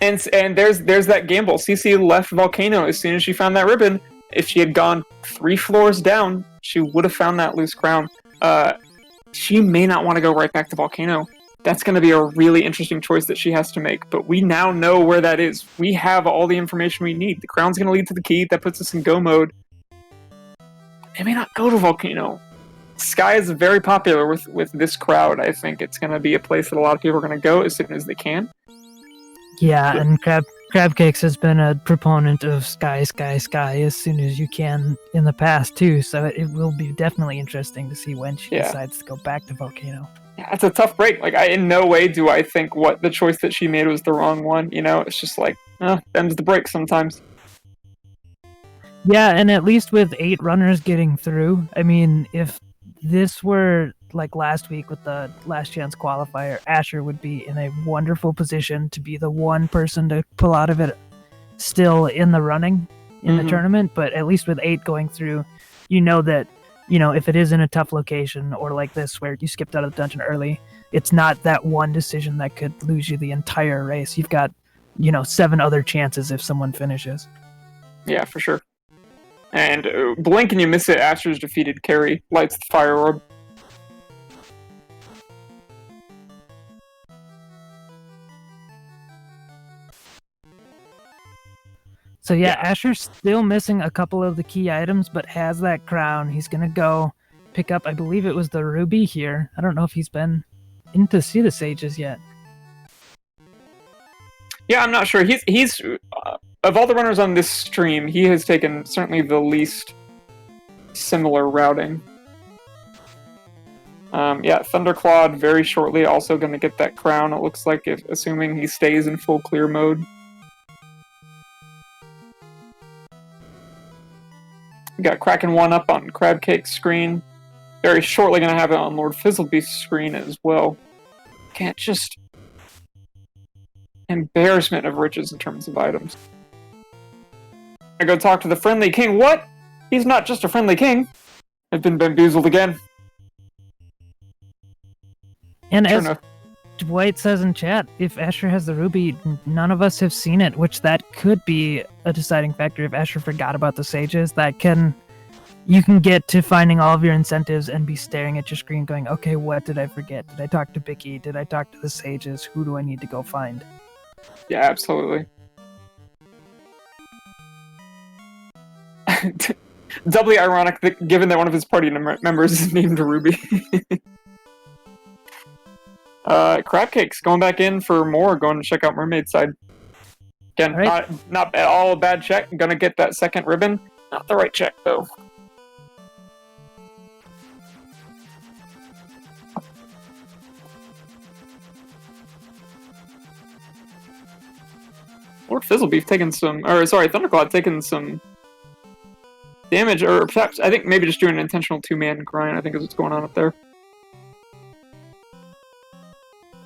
And there's that gamble. CC left Volcano as soon as she found that ribbon. If she had gone 3 floors down, she would have found that loose crown. She may not want to go right back to Volcano. That's going to be a really interesting choice that she has to make. But we now know where that is. We have all the information we need. The crown's going to lead to the key. That puts us in go mode. They may not go to Volcano. Sky is very popular with this crowd. I think it's going to be a place that a lot of people are going to go as soon as they can. Yeah, and Crabcakes has been a proponent of sky as soon as you can in the past too. So it will be definitely interesting to see when she decides to go back to Volcano. Yeah, it's a tough break. Like, in no way do I think what the choice that she made was the wrong one. You know, it's just like, them's the break sometimes. Yeah, and at least with 8 runners getting through, I mean, if this were like last week with the last chance qualifier, Asher would be in a wonderful position to be the one person to pull out of it still in the running in the tournament. But at least with 8 going through, you know that, if it is in a tough location or like this where you skipped out of the dungeon early, it's not that one decision that could lose you the entire race. You've got, 7 other chances if someone finishes. Yeah, for sure. And blink and you miss it, Asher's defeated Carrie, lights the fire orb. So yeah, Asher's still missing a couple of the key items, but has that crown. He's gonna go pick up, I believe it was the ruby here. I don't know if he's been in to see the sages yet. Yeah, I'm not sure. He's of all the runners on this stream, he has taken certainly the least similar routing. Thunderclawed very shortly also going to get that crown, it looks like, assuming he stays in full clear mode. We got Kraken 1 up on Crabcake's screen. Very shortly going to have it on Lord Fizzlebeast's screen as well. Can't just... Embarrassment of riches in terms of items. I go talk to the friendly king. What? He's not just a friendly king. I've been bamboozled again. And as Dwight says in chat, if Asher has the ruby, none of us have seen it, which that could be a deciding factor. If Asher forgot about the sages, you can get to finding all of your incentives and be staring at your screen going, okay, what did I forget? Did I talk to Bicky? Did I talk to the sages? Who do I need to go find? Yeah, absolutely. Doubly ironic that, given that one of his party members is named Ruby. Crabcake's going back in for more, going to check out Mermaid's side. Again, not at all a bad check. Gonna get that second ribbon. Not the right check, though. Lord Fizzlebeef taking some... Thunderclawed taking some damage, or perhaps, I think maybe just doing an intentional 2-man grind, I think is what's going on up there.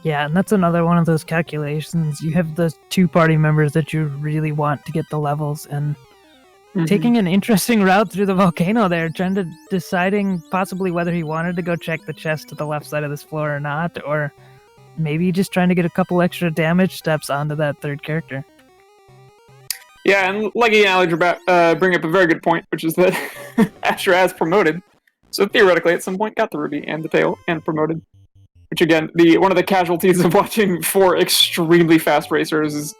Yeah, and that's another one of those calculations. You have those 2 party members that you really want to get the levels, and taking an interesting route through the volcano there, deciding possibly whether he wanted to go check the chest to the left side of this floor or not, or maybe just trying to get a couple extra damage steps onto that third character. Yeah, and Leggy and Allie bring up a very good point, which is that Asher has promoted, so theoretically at some point got the ruby and the tail and promoted. Which again, one of the casualties of watching 4 extremely fast racers is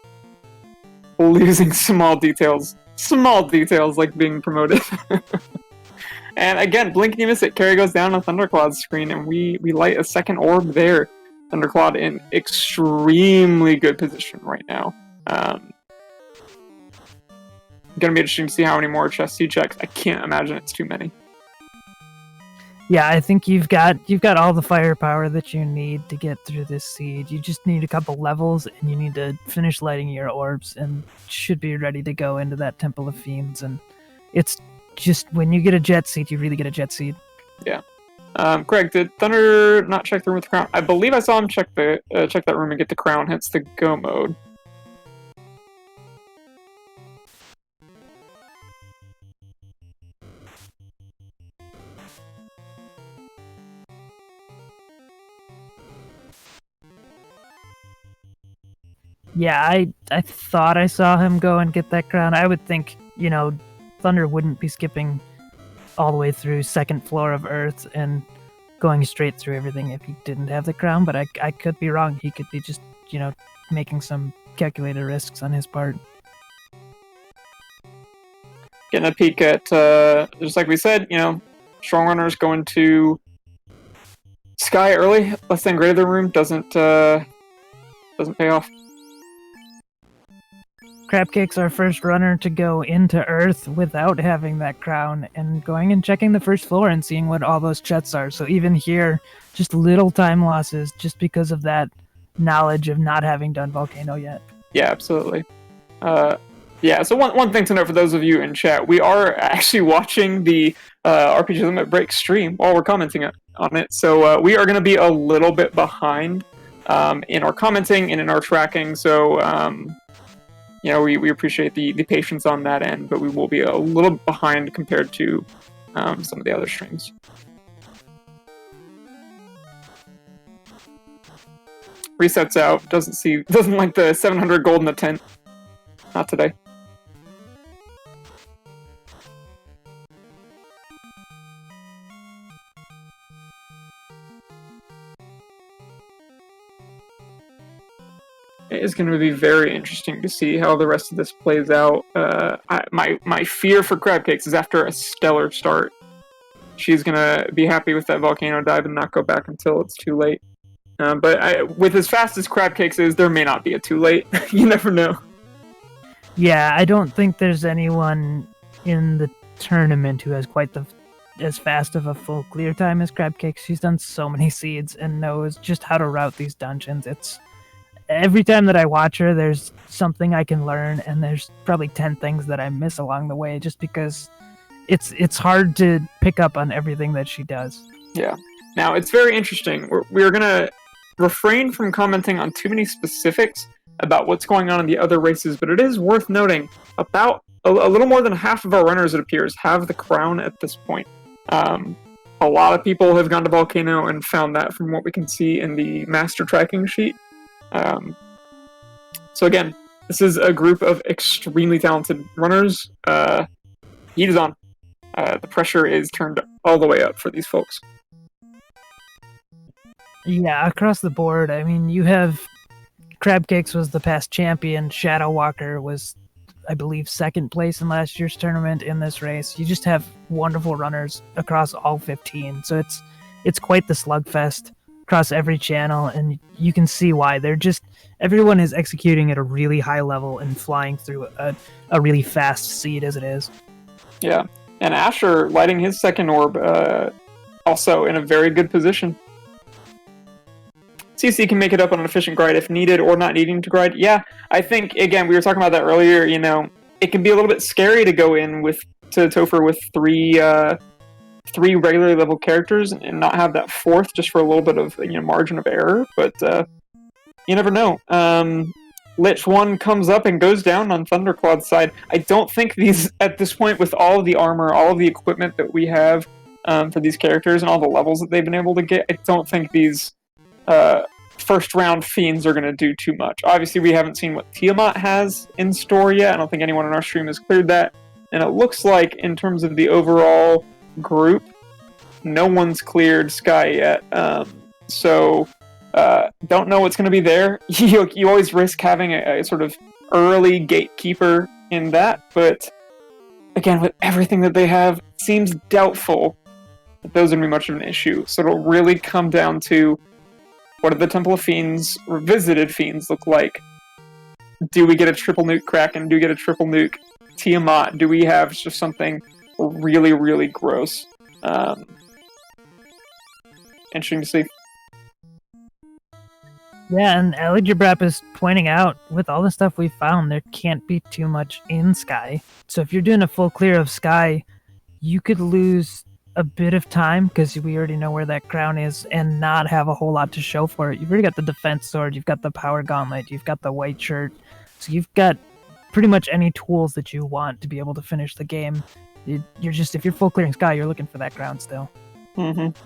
losing small details like being promoted. And again, blink and you miss it. Carrie goes down on Thunderclaw's screen, and we light a second orb there. Thunderclawed in extremely good position right now. Gonna be interesting to see how many more chests he checks. I can't imagine it's too many. Yeah, I think you've got all the firepower that you need to get through this siege. You just need a couple levels, and you need to finish lighting your orbs, and should be ready to go into that Temple of Fiends. And it's just, when you get a jet seed, you really get a jet seed. Yeah. Craig, did Thunder not check the room with the crown? I believe I saw him check that room and get the crown, hence the go mode. Yeah, I thought I saw him go and get that crown. I would think, Thunder wouldn't be skipping all the way through second floor of Earth and going straight through everything if he didn't have the crown, but I could be wrong. He could be just, making some calculated risks on his part. Getting a peek at, just like we said, strong runners going to Sky early, less than greater than room doesn't pay off. Crabcake's our first runner to go into Earth without having that crown, and going and checking the first floor and seeing what all those chests are. So even here, just little time losses just because of that knowledge of not having done Volcano yet. Yeah, absolutely. Yeah, so one thing to note for those of you in chat, we are actually watching the RPG Limit Break stream while we're commenting on it, so we are going to be a little bit behind in our commenting and in our tracking, so we appreciate the patience on that end, but we will be a little behind compared to some of the other streams. Resets out, doesn't like the 700 gold in the tent. Not today. It is going to be very interesting to see how the rest of this plays out. My fear for Crabcakes is after a stellar start, she's going to be happy with that volcano dive and not go back until it's too late. But with as fast as Crabcakes is, there may not be a too late. You never know. Yeah, I don't think there's anyone in the tournament who has quite as fast of a full clear time as Crabcakes. She's done so many seeds and knows just how to route these dungeons. It's every time that I watch her, there's something I can learn, and there's probably 10 things that I miss along the way, just because it's hard to pick up on everything that she does. Yeah. Now, it's very interesting. We're going to refrain from commenting on too many specifics about what's going on in the other races, but it is worth noting about a little more than half of our runners, it appears, have the crown at this point. A lot of people have gone to Volcano and found that from what we can see in the master tracking sheet. So again, this is a group of extremely talented runners. Heat is on. The pressure is turned all the way up for these folks. Yeah, across the board. I mean, you have Crabcakes was the past champion. Shadow Walker was, I believe, second place in last year's tournament in this race. You just have wonderful runners across all 15. So it's quite the slugfest across every channel, and you can see why. Everyone is executing at a really high level and flying through a really fast seed as it is. Yeah, and Asher lighting his second orb, also in a very good position. CC can make it up on an efficient grind if needed, or not needing to grind. Yeah, I think, again, we were talking about that earlier, it can be a little bit scary to go in to Topher with three regularly level characters and not have that fourth just for a little bit of margin of error, but you never know. Lich 1 comes up and goes down on Thunderclaw's side. I don't think these, at this point, with all of the armor, all of the equipment that we have for these characters and all the levels that they've been able to get, I don't think these first round fiends are going to do too much. Obviously, we haven't seen what Tiamat has in store yet. I don't think anyone in our stream has cleared that. And it looks like, in terms of the overall group, no one's cleared Sky yet. So don't know what's going to be there. You always risk having a sort of early gatekeeper in that, but again, with everything that they have, it seems doubtful that those are going to be much of an issue. So it'll really come down to, what do the Temple of Fiends, or Visited Fiends, look like? Do we get a triple nuke Kraken? Do we get a triple nuke Tiamat? Do we have just something really, really gross? Interesting to see. Yeah, and Alijabrap is pointing out, with all the stuff we found, there can't be too much in Sky. So if you're doing a full clear of Sky, you could lose a bit of time, because we already know where that crown is, and not have a whole lot to show for it. You've already got the defense sword, you've got the power gauntlet, you've got the white shirt, so you've got pretty much any tools that you want to be able to finish the game. You're just, if you're full clearing Sky, you're looking for that crown still. Mm-hmm.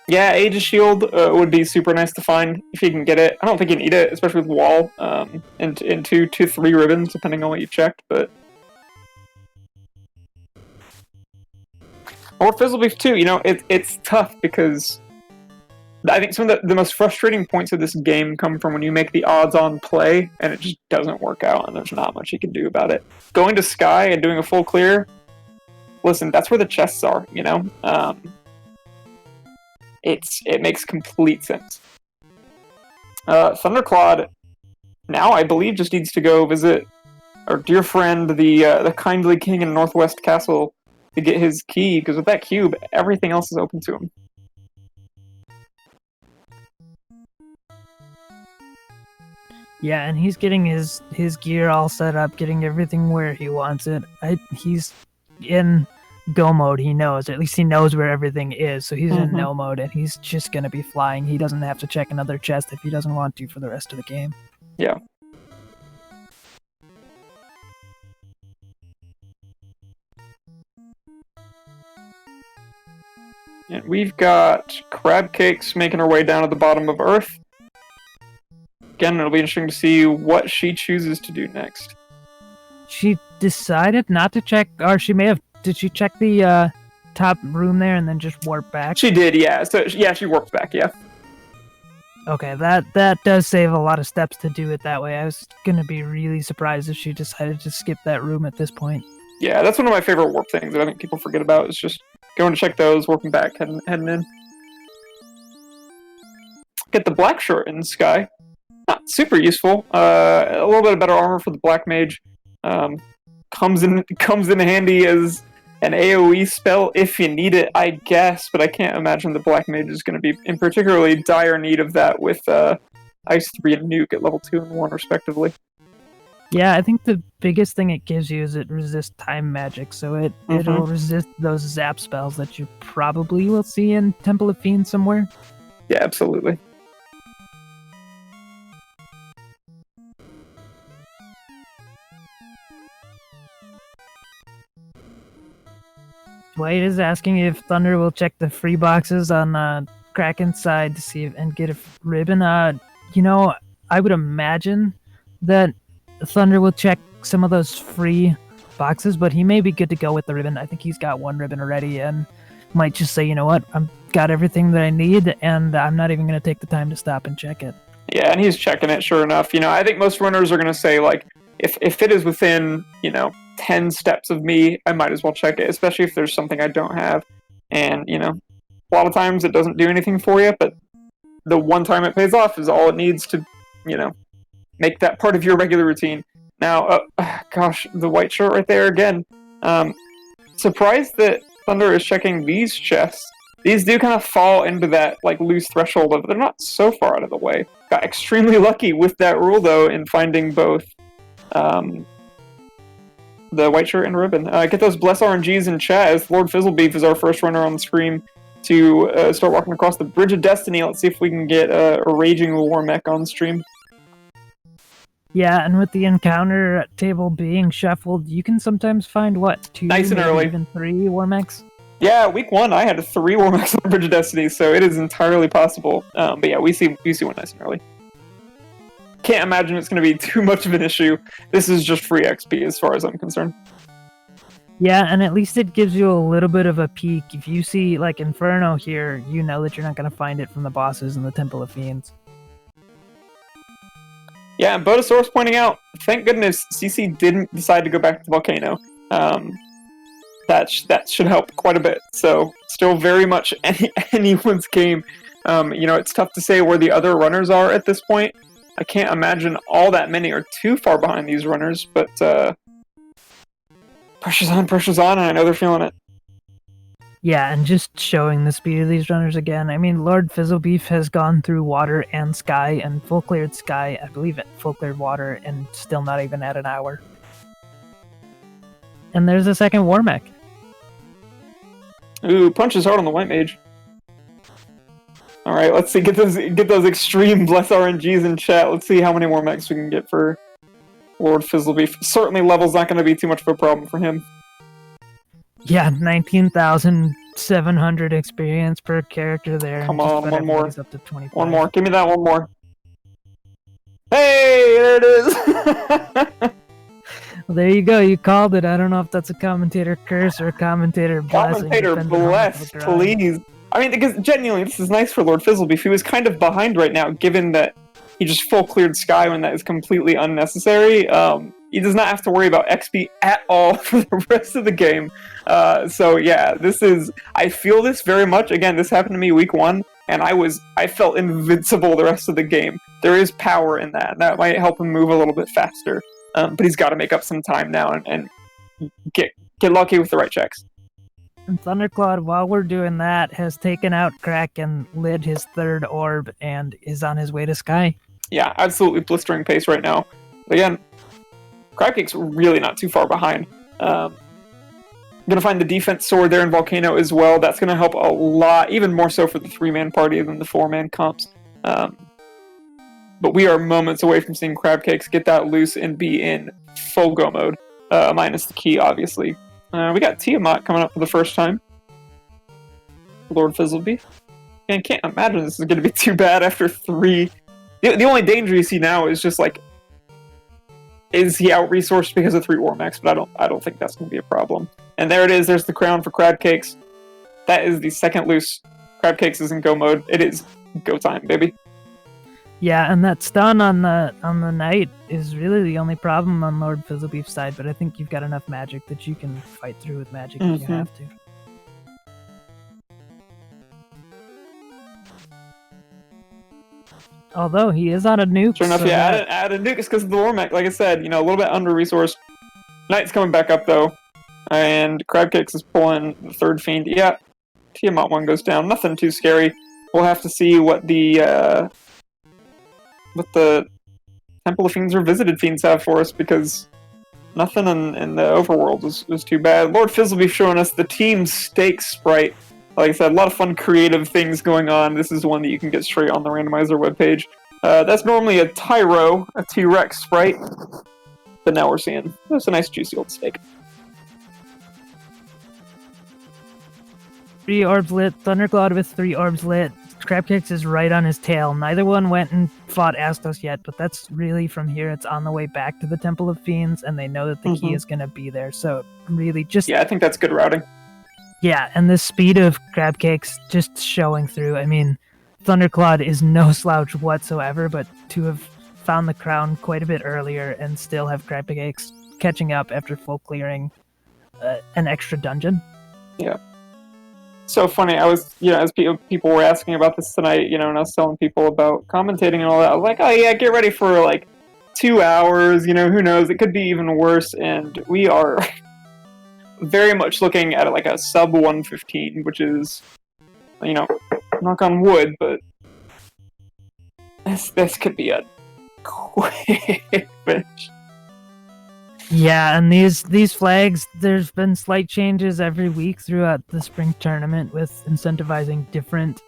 Yeah, Aegis Shield would be super nice to find if you can get it. I don't think you need it, especially with Wall, and 2 to 3 ribbons, depending on what you checked, but... Or Fizzlebeef too, it's tough because I think some of the most frustrating points of this game come from when you make the odds-on play and it just doesn't work out and there's not much you can do about it. Going to Sky and doing a full clear, listen, that's where the chests are, it makes complete sense. Thunderclawed now I believe just needs to go visit our dear friend, the kindly king in Northwest Castle, to get his key, because with that cube, everything else is open to him. Yeah, and he's getting his gear all set up, getting everything where he wants it. He's in go mode, he knows. At least he knows where everything is, so he's in no mode, and he's just going to be flying. He doesn't have to check another chest if he doesn't want to for the rest of the game. Yeah. And we've got Crab Cakes making her way down to the bottom of Earth. Again, it'll be interesting to see what she chooses to do next. She decided not to check, or she may have. Did she check the top room there and then just warp back? She did, yeah. So yeah, she warped back, yeah. Okay, that does save a lot of steps to do it that way. I was gonna be really surprised if she decided to skip that room at this point. Yeah, that's one of my favorite warp things that I think people forget about. Is just going to check those, warping back, heading in. Get the black shirt in the sky. Not super useful. A little bit of better armor for the black mage. Comes in handy as an AoE spell if you need it, I guess. But I can't imagine the black mage is going to be in particularly dire need of that with Ice 3 and Nuke at level 2 and 1 respectively. Yeah, I think the biggest thing it gives you is it resists time magic, so it'll resist those zap spells that you probably will see in Temple of Fiends somewhere. Yeah, absolutely. Dwight is asking if Thunder will check the free boxes on Kraken's side to see and get a ribbon. I would imagine that Thunder will check some of those free boxes, but he may be good to go with the ribbon. I think he's got one ribbon already and might just say, you know what, I've got everything that I need and I'm not even going to take the time to stop and check it. Yeah, and he's checking it, sure enough. I think most runners are going to say, like, if it is within, 10 steps of me, I might as well check it, especially if there's something I don't have. And, a lot of times it doesn't do anything for you, but the one time it pays off is all it needs to, make that part of your regular routine. Now, gosh, the white shirt right there again. Surprised that Thunder is checking these chests. These do kind of fall into that loose threshold of they're not so far out of the way. Got extremely lucky with that rule though in finding both the white shirt and ribbon. Get those bless RNGs in chat as Lord Fizzlebeef is our first runner on the screen to start walking across the Bridge of Destiny. Let's see if we can get a Raging War mech on stream. Yeah, and with the encounter table being shuffled, you can sometimes find, 2, nice and early, even 3 war mechs? Yeah, week 1 I had 3 war mechs on Bridge of Destiny, so it is entirely possible. But yeah, we see one nice and early. Can't imagine it's going to be too much of an issue. This is just free XP as far as I'm concerned. Yeah, and at least it gives you a little bit of a peek. If you see, Inferno here, you know that you're not going to find it from the bosses in the Temple of Fiends. Yeah, and Bodosaurus pointing out, thank goodness CC didn't decide to go back to the volcano. That should help quite a bit. So, still very much anyone's game. It's tough to say where the other runners are at this point. I can't imagine all that many are too far behind these runners, but pressure's on, and I know they're feeling it. Yeah, and just showing the speed of these runners again. I mean, Lord Fizzlebeef has gone through water and sky, and full cleared sky, I believe it, full cleared water, and still not even at an hour. And there's a second war mech. Ooh, punches hard on the white mage. Alright, let's see, get those extreme bless RNGs in chat. Let's see how many more mechs we can get for Lord Fizzlebeef. Certainly level's not going to be too much of a problem for him. Yeah, 19,700 experience per character there. Come on, one more. Up to 25. One more, give me that one more. Hey, there it is! Well, there you go, you called it. I don't know if that's a commentator curse or a commentator blessing. Commentator bless, please. I mean, because genuinely, this is nice for Lord Fizzlebeef. He was kind of behind right now, given that he just full cleared sky when that is completely unnecessary. He does not have to worry about XP at all for the rest of the game. So yeah, I feel this very much. Again, this happened to me week 1. and I felt invincible the rest of the game. There is power in that, and that might help him move a little bit faster. But he's got to make up some time now and get lucky with the right checks. And Thundercloud, while we're doing that, has taken out Crack and lit his third orb and is on his way to Sky. Yeah, absolutely blistering pace right now. But again, Crabcake's really not too far behind. Gonna find the defense sword there in Volcano as well. That's gonna help a lot, even more so for the 3-man party than the 4-man comps. But we are moments away from seeing Crabcakes get that loose and be in full go mode, minus the key, obviously. We got Tiamat coming up for the first time. Lord Fizzleby. And can't imagine this is going to be too bad after 3. The only danger you see now is just like, is he out-resourced because of 3 Ormax? But I don't think that's going to be a problem. And there it is. There's the crown for Crabcakes. That is the second loose. Crabcakes is in go mode. It is go time, baby. Yeah, and that stun on the knight is really the only problem on Lord Fizzlebeef's side, but I think you've got enough magic that you can fight through with magic if you have to. Although he is on a nuke. Sure enough, so yeah, add a nuke is because of the Warmac. Like I said, a little bit under-resourced. Knight's coming back up, though. And Crabcakes is pulling the third Fiend. Yeah, Tiamat 1 goes down. Nothing too scary. We'll have to see what the Temple of Fiends or Visited Fiends have for us, because nothing in the overworld was too bad. Lord Fizzleby showing us the Team Stakes sprite. Like I said, a lot of fun creative things going on. This is one that you can get straight on the Randomizer webpage. That's normally a Tyro, a T-Rex sprite. But now we're seeing that's a nice juicy old steak. 3 orbs lit, Thundercloud with 3 orbs lit. Crabcakes is right on his tail. Neither one went and fought Astos yet, but that's really from here. It's on the way back to the Temple of Fiends, and they know that the key is going to be there. So really just... Yeah, I think that's good routing. Yeah, and the speed of Crabcakes just showing through. I mean, Thundercloud is no slouch whatsoever, but to have found the crown quite a bit earlier and still have Crabcakes catching up after full clearing an extra dungeon. Yeah. So funny, I was, as people were asking about this tonight, and I was telling people about commentating and all that, I was like, oh yeah, get ready for like 2 hours, who knows, it could be even worse, and we are very much looking at like a sub 115, which is, knock on wood, but this could be a quick finish. Yeah, and these flags, there's been slight changes every week throughout the spring tournament with incentivizing different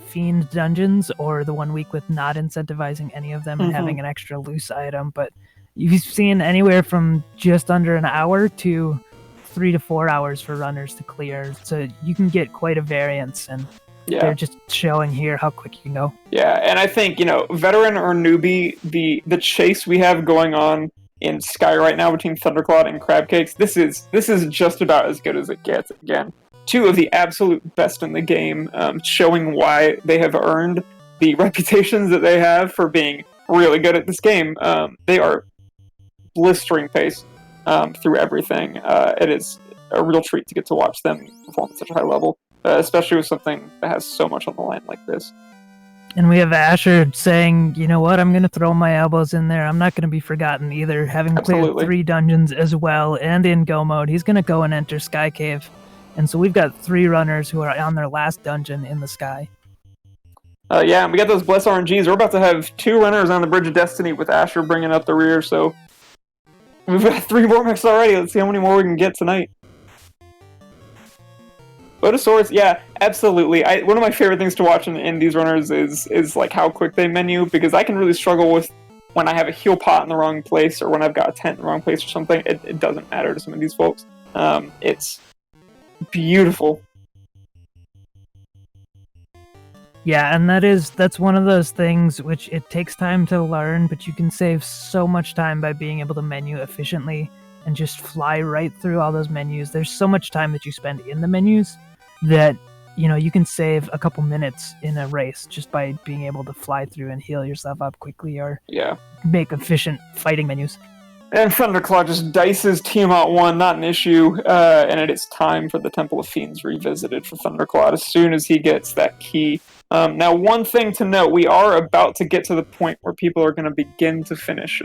Fiend dungeons, or the 1 week with not incentivizing any of them and having an extra loose item. But you've seen anywhere from just under an hour to 3 to 4 hours for runners to clear. So you can get quite a variance, and they're just showing here how quick you can go. Yeah, and I think, veteran or newbie, the chase we have going on in Sky right now between Thundercloud and Crabcakes, this is just about as good as it gets. Again, 2 of the absolute best in the game, showing why they have earned the reputations that they have for being really good at this game. They are blistering pace through everything. It is a real treat to get to watch them perform at such a high level, especially with something that has so much on the line like this. And we have Asher saying, you know what, I'm going to throw my elbows in there. I'm not going to be forgotten either, having cleared 3 dungeons as well and in go mode. He's going to go and enter Sky Cave. And so we've got 3 runners who are on their last dungeon in the sky. Yeah, and we got those Bless RNGs. We're about to have 2 runners on the Bridge of Destiny with Asher bringing up the rear, so we've got 3 Vormix already. Let's see how many more we can get tonight. Botosaurus, yeah, absolutely. One of my favorite things to watch in these runners is like how quick they menu, because I can really struggle with when I have a heal pot in the wrong place or when I've got a tent in the wrong place or something. It doesn't matter to some of these folks. It's beautiful. Yeah, and that's one of those things which it takes time to learn, but you can save so much time by being able to menu efficiently and just fly right through all those menus. There's so much time that you spend in the menus that, you can save a couple minutes in a race just by being able to fly through and heal yourself up quickly or make efficient fighting menus. And Thunderclaw just dices Tiamat 1, not an issue, and it is time for the Temple of Fiends Revisited for Thunderclaw as soon as he gets that key. Now, one thing to note, we are about to get to the point where people are going to begin to finish.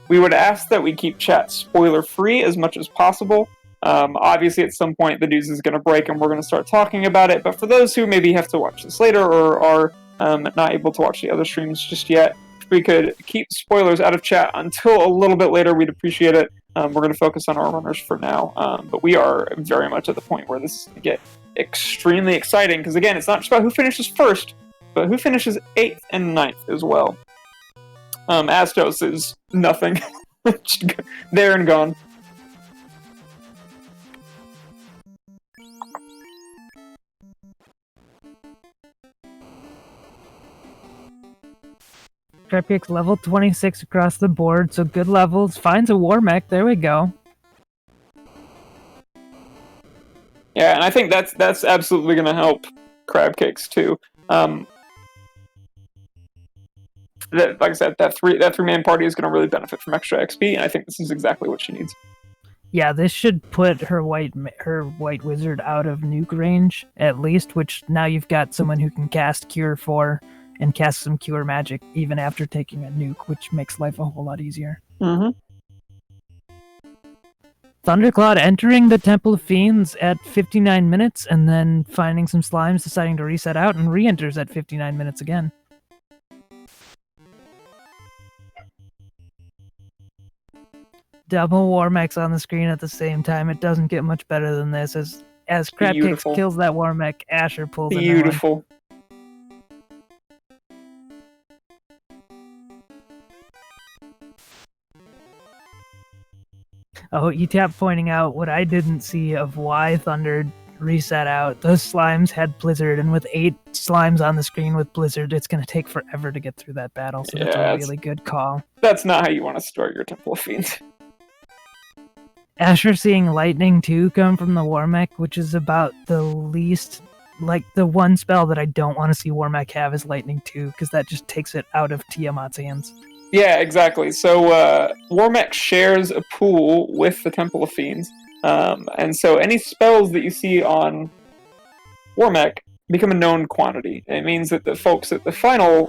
We would ask that we keep chat spoiler-free as much as possible. Obviously, at some point, the news is going to break and we're going to start talking about it. But for those who maybe have to watch this later or are not able to watch the other streams just yet, if we could keep spoilers out of chat until a little bit later, we'd appreciate it. We're going to focus on our runners for now. But we are very much at the point where this is going to get extremely exciting, because again, it's not just about who finishes first, but who finishes 8th and 9th as well. Astos is nothing. There and gone. Crabcake's level 26 across the board, so good levels. Finds a war mech. There we go. Yeah, and I think that's absolutely going to help Crabcakes too. Like I said, that three-man party is going to really benefit from extra XP, and I think this is exactly what she needs. Yeah, this should put her white wizard out of nuke range at least, which now you've got someone who can cast Cure 4 and cast some Cure magic even after taking a nuke, which makes life a whole lot easier. Mm-hmm. Thundercloud entering the Temple of Fiends at 59 minutes, and then finding some slimes, deciding to reset out, and re-enters at 59 minutes again. Double war mechs on the screen at the same time. It doesn't get much better than this. As Crabcakes kills that war mech, Asher pulls in. Beautiful. Oh, ETAP pointing out what I didn't see of why Thunder reset out. Those slimes had Blizzard, and with 8 slimes on the screen with Blizzard, it's going to take forever to get through that battle, so that's a really good call. That's not how you want to start your Temple of Fiends. Asher seeing Lightning 2 come from the Warmech, which is about the least... Like, the one spell that I don't want to see Warmech have is Lightning 2, because that just takes it out of Tiamat's hands. Yeah, exactly. So, Warmech shares a pool with the Temple of Fiends. And so any spells that you see on Warmech become a known quantity. It means that the folks at the final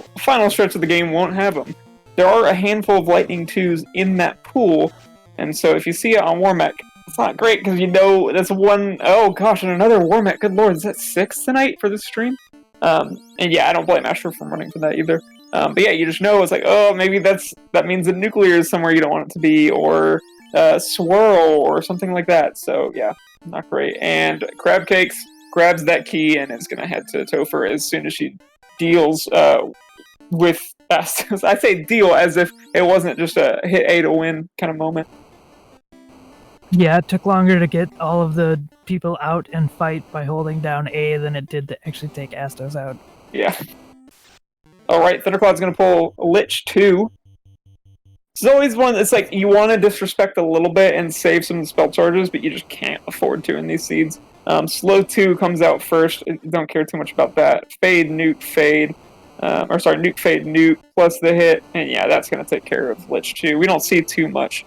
stretch of the game won't have them. There are a handful of Lightning 2s in that pool, and so if you see it on Warmech, it's not great, because you know that's one... Oh gosh, and another Warmech. Good lord, is that 6 tonight for this stream? And yeah, I don't blame Asher from running to that either. But yeah, you just know it's like, oh, maybe that means that nuclear is somewhere you don't want it to be, or swirl, or something like that. So yeah, not great. And Crabcakes grabs that key and is going to head to Topher as soon as she deals with Astos. I say deal as if it wasn't just a hit A to win kind of moment. Yeah, it took longer to get all of the people out and fight by holding down A than it did to actually take Astos out. Yeah. Alright, Thundercloud's going to pull Lich 2. It's always one that's like, you want to disrespect a little bit and save some of the spell charges, but you just can't afford to in these seeds. Slow 2 comes out first. Don't care too much about that. Fade, nuke, fade. Nuke, fade, nuke, plus the hit. And yeah, that's going to take care of Lich 2. We don't see too much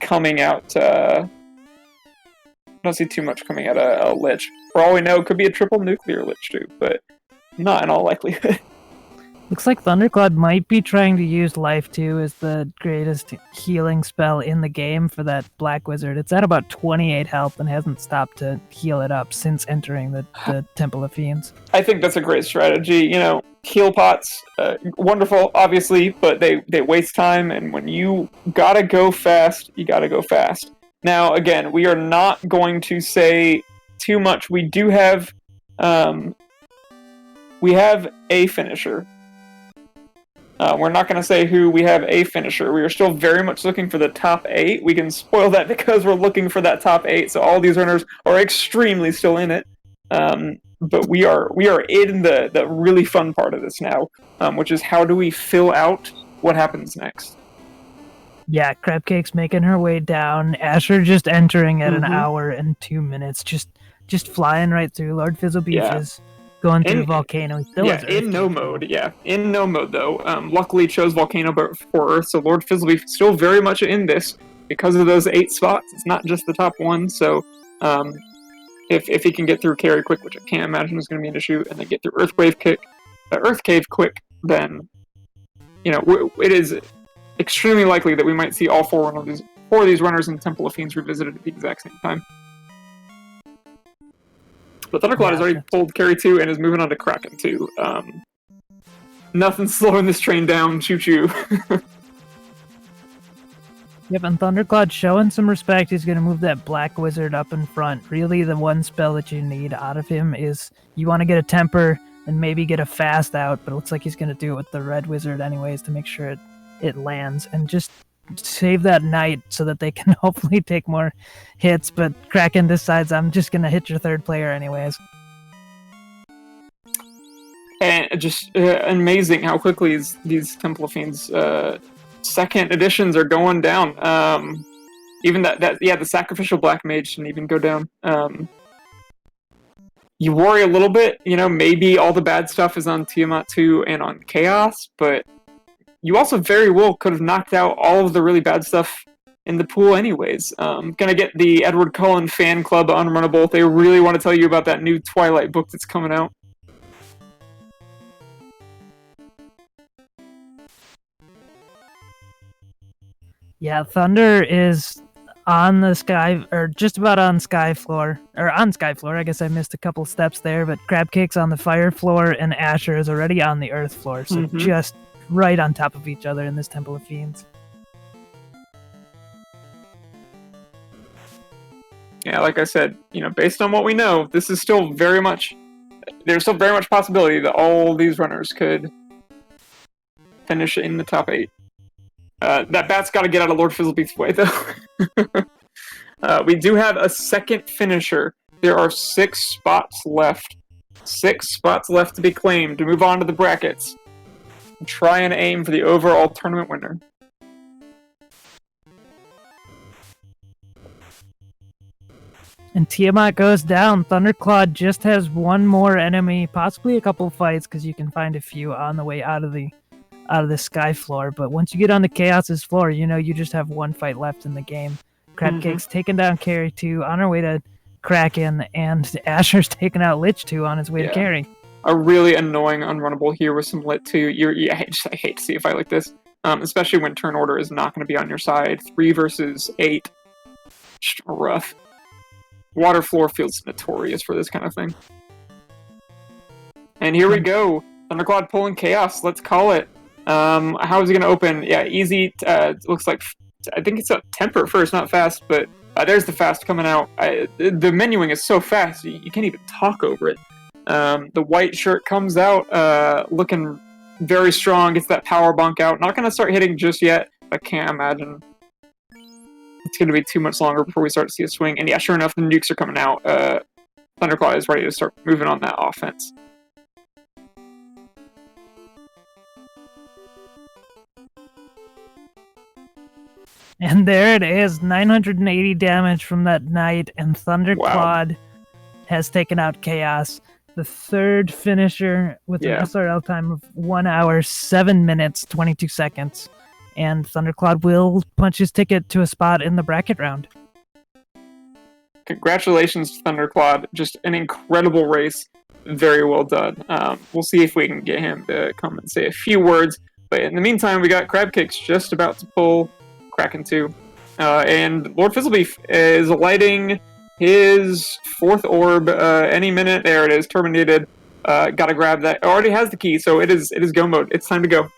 coming out. I don't see too much coming out of Lich. For all we know, it could be a triple nuclear Lich 2, but not in all likelihood. Looks like Thundercloud might be trying to use Life 2 as the greatest healing spell in the game for that Black Wizard. It's at about 28 health and hasn't stopped to heal it up since entering the Temple of Fiends. I think that's a great strategy. You know, heal pots, wonderful, obviously, but they waste time, and when you gotta go fast, you gotta go fast. Now, again, we are not going to say too much. We do have... we have a finisher. We're not going to say who. We have a finisher. We are still very much looking for the top 8. We can spoil that because we're looking for that top 8, so all these runners are extremely still in it. But we are in the really fun part of this now, which is how do we fill out what happens next. Yeah, Crabcake's making her way down. Asher just entering at an hour and 2 minutes. Just flying right through. Lord Fizzlebeef is going through the volcano. In no mode. Yeah, in no mode though. Luckily chose volcano before Earth, so Lord Fizzlebeef is still very much in this because of those 8 spots. It's not just the top one. So if he can get through carry quick, which I can't imagine is going to be an issue, and then get through Earth Cave quick, then it is extremely likely that we might see all four of these runners in Temple of Fiends revisited at the exact same time. But Thundercloud has already pulled carry 2 and is moving on to Kraken 2. Nothing's slowing this train down. Choo choo. Yep, and Thundercloud showing some respect. He's going to move that Black Wizard up in front. Really, the one spell that you need out of him is you want to get a Temper and maybe get a Fast out, but it looks like he's going to do it with the Red Wizard anyways to make sure it lands. And just save that Knight so that they can hopefully take more hits, but Kraken decides, I'm just going to hit your third player anyways. And just amazing how quickly these Temple of Fiends second editions are going down. Even the Sacrificial Black Mage didn't even go down. You worry a little bit, maybe all the bad stuff is on Tiamat 2 and on Chaos, but you also very well could have knocked out all of the really bad stuff in the pool anyways. Gonna get the Edward Cullen fan club unrunnable. They really want to tell you about that new Twilight book that's coming out. Yeah, Thunder is on the sky, or just about on sky floor, I guess I missed a couple steps there, but Crabcake's on the fire floor, and Asher is already on the earth floor, so just right on top of each other in this Temple of Fiends. Yeah, like I said, based on what we know, there's still very much possibility that all these runners could finish in the top 8. That bat's got to get out of Lord Fizzlebee's way, though. We do have a second finisher. There are 6 spots left. 6 spots left to be claimed to move on to the brackets. Try and aim for the overall tournament winner. And Tiamat goes down. Thunderclaw just has one more enemy, possibly a couple fights, because you can find a few on the way out of the sky floor, but once you get on the Chaos's floor, you just have one fight left in the game. Crabcake's taking down Carry 2 on her way to Kraken, and Asher's taking out Lich 2 on his way to Carry. A really annoying unrunnable here with some Lit 2. I hate to see a fight like this, especially when turn order is not going to be on your side. 3 versus 8. Just rough. Water floor feels notorious for this kind of thing. And here we go. Thundercloud pulling Chaos. Let's call it. How is it going to open? Yeah, easy. Looks like, I think it's a Temper first, not Fast, but there's the Fast coming out. The menuing is so fast, you can't even talk over it. The white shirt comes out, looking very strong, gets that power bunk out. Not going to start hitting just yet. I can't imagine it's going to be too much longer before we start to see a swing. And yeah, sure enough, the nukes are coming out. Thunderclaw is ready to start moving on that offense. And there it is, 980 damage from that Knight, and Thunderclad has taken out Chaos. The third finisher with an SRL time of 1 hour, 7 minutes, 22 seconds. And Thunderclad will punch his ticket to a spot in the bracket round. Congratulations, Thunderclad. Just an incredible race. Very well done. We'll see if we can get him to come and say a few words. But in the meantime, we got Crabcake's just about to pull Kraken 2. And Lord Fizzlebeef is lighting his 4th orb any minute. There it is, terminated. Gotta grab that. Already has the key, so it is go mode. It's time to go.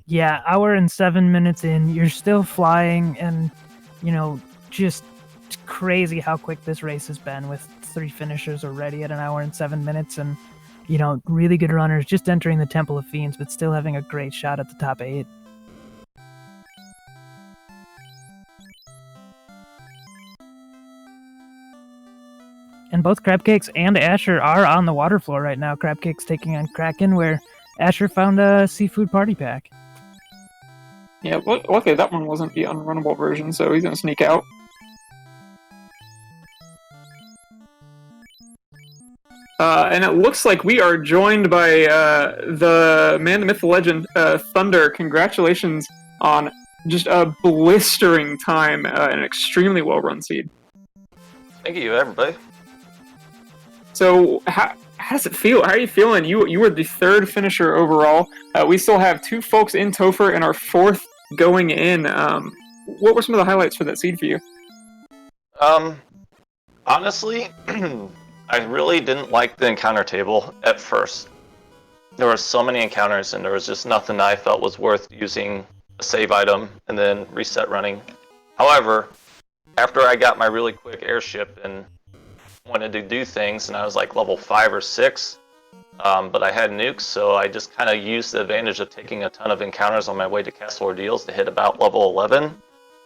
Yeah, hour and 7 minutes in, you're still flying, and just crazy how quick this race has been with 3 finishers already at an hour and 7 minutes, and really good runners just entering the Temple of Fiends, but still having a great shot at the top 8. And both Crabcakes and Asher are on the water floor right now. Crabcake's taking on Kraken, where Asher found a seafood party pack. Yeah, luckily that one wasn't the unrunnable version, so he's going to sneak out. And it looks like we are joined by the man, the myth, the legend, Thunder. Congratulations on just a blistering time and an extremely well-run seed. Thank you, everybody. So how does it feel? How are you feeling? You were the third finisher overall. We still have 2 folks in Topher and our 4th going in. What were some of the highlights for that seed for you? Honestly, I really didn't like the encounter table at first. There were so many encounters, and there was just nothing I felt was worth using a save item and then reset running. However, after I got my really quick airship and wanted to do things, and I was like level 5 or 6, but I had nukes, so I just kind of used the advantage of taking a ton of encounters on my way to Castle Ordeals to hit about level 11, and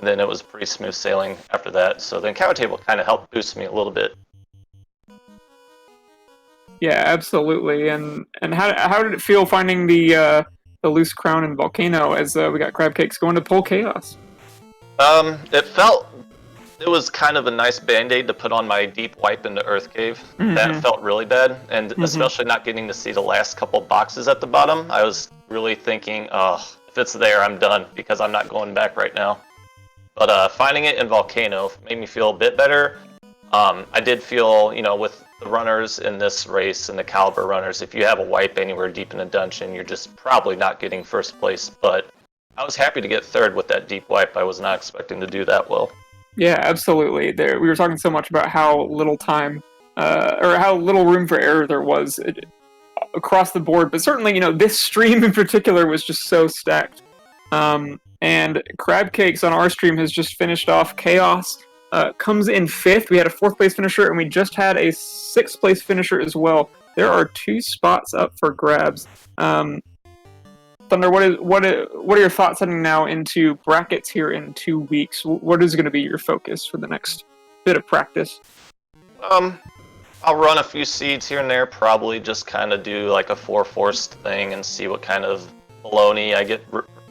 then it was pretty smooth sailing after that. So the encounter table kind of helped boost me a little bit. Yeah, absolutely. And how did it feel finding the loose crown and volcano as we got crab cakes going to pull chaos? It was kind of a nice band-aid to put on my deep wipe into Earth Cave. Mm-hmm. That felt really bad, and especially not getting to see the last couple boxes at the bottom. I was really thinking, oh, if it's there, I'm done, because I'm not going back right now. But finding it in Volcano made me feel a bit better. I did feel, with the runners in this race and the caliber runners, if you have a wipe anywhere deep in a dungeon, you're just probably not getting first place. But I was happy to get third with that deep wipe. I was not expecting to do that well. Yeah, absolutely. We were talking so much about how little time, or how little room for error there was across the board. But certainly, this stream in particular was just so stacked. And Crab Cakes on our stream has just finished off Chaos. Comes in 5th. We had a 4th place finisher, and we just had a 6th place finisher as well. There are 2 spots up for grabs. Thunder, what are your thoughts heading now into brackets here in 2 weeks? What is going to be your focus for the next bit of practice? I'll run a few seeds here and there, probably just kind of do like a 4-forced thing and see what kind of baloney I get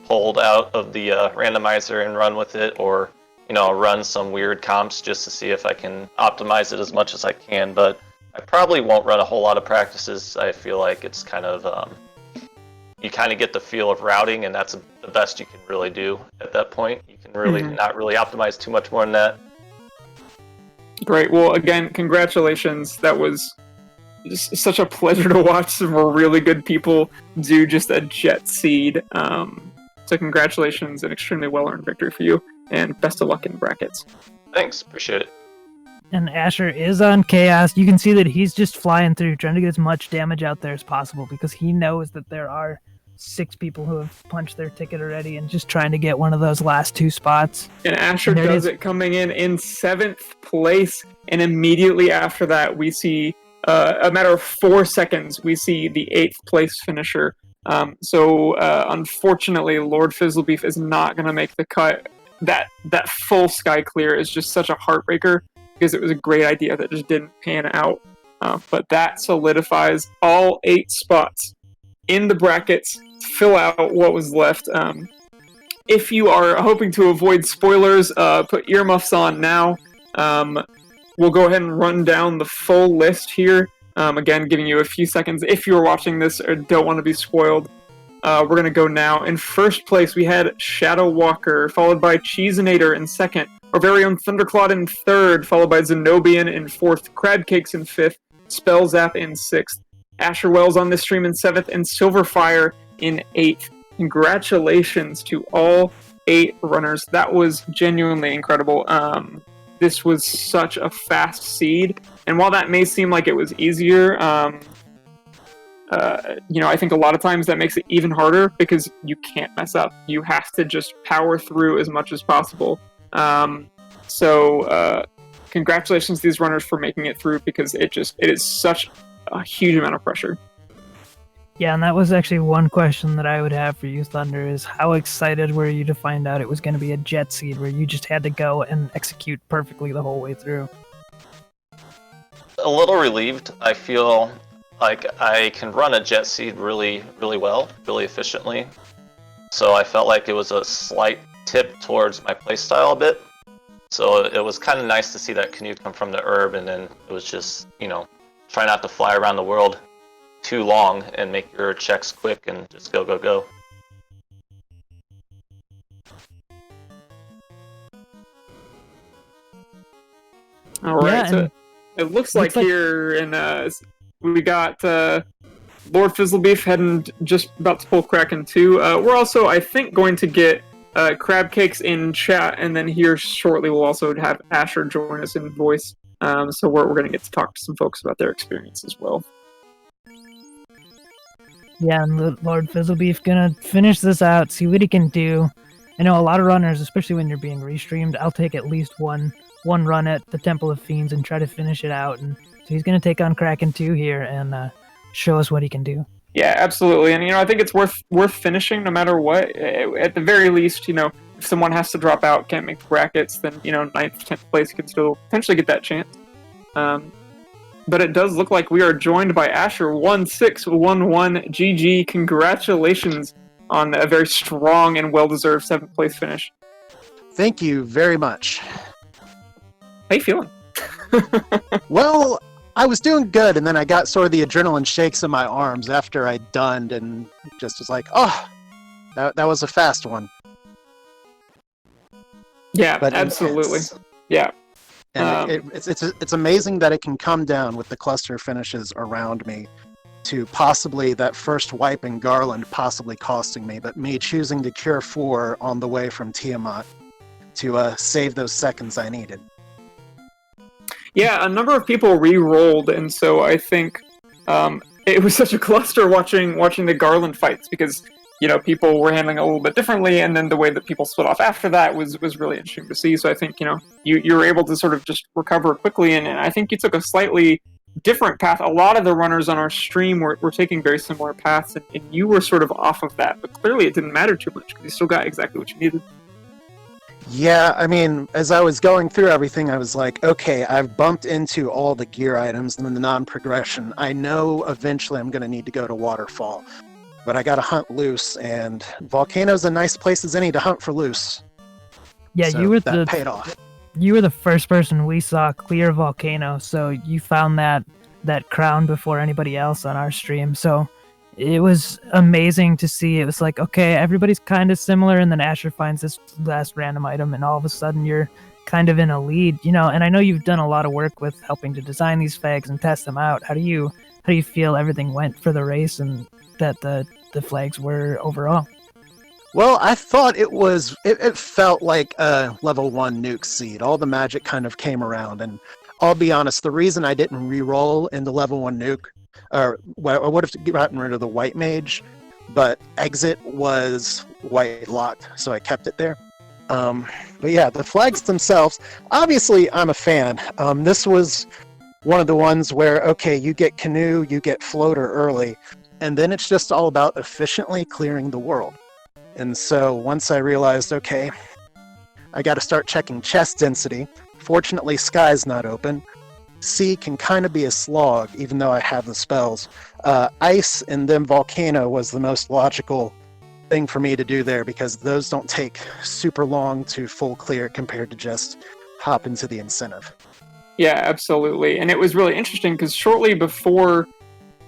pulled out of the randomizer and run with it, or run some weird comps just to see if I can optimize it as much as I can. But I probably won't run a whole lot of practices. I feel like it's kind of you kind of get the feel of routing, and that's the best you can really do at that point. You can really not really optimize too much more than that. Great. Well, again, congratulations. That was just such a pleasure to watch some really good people do just a jet seed. So congratulations, an extremely well-earned victory for you, and best of luck in brackets. Thanks, appreciate it. And Asher is on Chaos. You can see that he's just flying through, trying to get as much damage out there as possible, because he knows that there are 6 people who have punched their ticket already and just trying to get one of those last 2 spots. And Asher does it, coming in 7th place, and immediately after that we see, a matter of 4 seconds, we see the 8th place finisher. So unfortunately, Lord Fizzlebeef is not going to make the cut. That full sky clear is just such a heartbreaker, because it was a great idea that just didn't pan out. But that solidifies all 8 spots in the brackets, fill out what was left. If you are hoping to avoid spoilers, put earmuffs on now. We'll go ahead and run down the full list here. Again, giving you a few seconds if you're watching this or don't want to be spoiled. We're going to go now. In first place, we had Shadow Walker, followed by Cheesinator in 2nd. Our very own Thunderclawed in 3rd, followed by Zenobian in 4th. Crab Cakes in 5th. Spellzap in 6th. Asher Wells on this stream in 7th. And Silverfire in 8th. Congratulations to all 8 runners. That was genuinely incredible. This was such a fast seed. And while that may seem like it was easier, I think a lot of times that makes it even harder, because you can't mess up. You have to just power through as much as possible. So congratulations to these runners for making it through, because it is such a huge amount of pressure. Yeah, and that was actually one question that I would have for you, Thunder, is how excited were you to find out it was going to be a jet seed where you just had to go and execute perfectly the whole way through? A little relieved. I feel like I can run a jet seed really, really well, really efficiently. So I felt like it was a slight tip towards my playstyle a bit. So it was kind of nice to see that canoe come from the herb, and then it was just, try not to fly around the world too long and make your checks quick and just go, go, go. All right. It looks like here in we got Lord Fizzlebeef heading just about to pull Kraken 2. We're also, I think, going to get Crab Cakes in chat, and then here shortly we'll also have Asher join us in voice. So we're going to get to talk to some folks about their experience as well. Yeah, and Lord Fizzlebeef gonna finish this out, see what he can do. I know a lot of runners, especially when you're being restreamed, I'll take at least one run at the Temple of Fiends and try to finish it out. And so he's gonna take on Kraken 2 here and show us what he can do. Yeah, absolutely. And I think it's worth finishing no matter what. At the very least, if someone has to drop out, can't make the brackets, then 9th, 10th place can still potentially get that chance. But it does look like we are joined by Asher 1611. GG, congratulations on a very strong and well-deserved 7th place finish. Thank you very much. How you feeling? Well, I was doing good, and then I got sort of the adrenaline shakes in my arms after I dunned, and just was like, oh, that was a fast one. Yeah, But absolutely. intense. Yeah. And it's amazing that it can come down with the cluster finishes around me to possibly that first wipe in Garland possibly costing me, but me choosing to cure 4 on the way from Tiamat to save those seconds I needed. Yeah, a number of people re-rolled, and so I think it was such a cluster watching the Garland fights because people were handling it a little bit differently, and then the way that people split off after that was really interesting to see. So I think you were able to sort of just recover quickly, and I think you took a slightly different path. A lot of the runners on our stream were taking very similar paths, and you were sort of off of that, but clearly it didn't matter too much because you still got exactly what you needed. Yeah, I mean, as I was going through everything, I was like, okay, I've bumped into all the gear items and then the non-progression. I know eventually I'm going to need to go to Waterfall, but I got to hunt loose, and Volcano's a nice place as any to hunt for loose. Yeah, so that paid off. You were the first person we saw clear Volcano, so you found that crown before anybody else on our stream. So it was amazing to see. It was like, okay, everybody's kind of similar, and then Asher finds this last random item, and all of a sudden you're kind of in a lead, and I know you've done a lot of work with helping to design these flags and test them out. How do you feel everything went for the race and that the flags were overall? Well, I thought it felt like a level 1 nuke seed. All the magic kind of came around, and I'll be honest, the reason I didn't re-roll into level 1 nuke, or I would have gotten rid of the white mage, but exit was white locked, so I kept it there. But yeah, the flags themselves, obviously I'm a fan. This was one of the ones where, okay, you get canoe, you get floater early, and then it's just all about efficiently clearing the world. And so once I realized, okay, I got to start checking chest density. Fortunately, sky's not open. Sea can kind of be a slog, even though I have the spells. Ice and then Volcano was the most logical thing for me to do there, because those don't take super long to full clear compared to just hop into the incentive. Yeah, absolutely. And it was really interesting because shortly before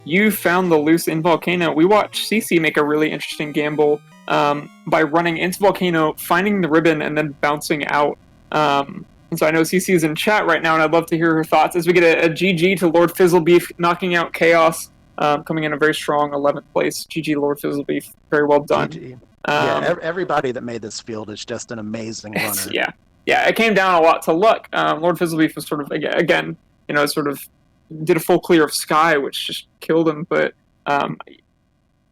you found the loose in Volcano, we watched CC make a really interesting gamble by running into Volcano, finding the ribbon, and then bouncing out. And so I know CC is in chat right now, and I'd love to hear her thoughts as we get a GG to Lord Fizzlebeef, knocking out Chaos, coming in a very strong 11th place. GG, Lord Fizzlebeef. Very well done. GG. Everybody that made this field is just an amazing runner. Yeah, it came down a lot to luck. Lord Fizzlebeef was sort of, again, sort of did a full clear of Sky, which just killed him, but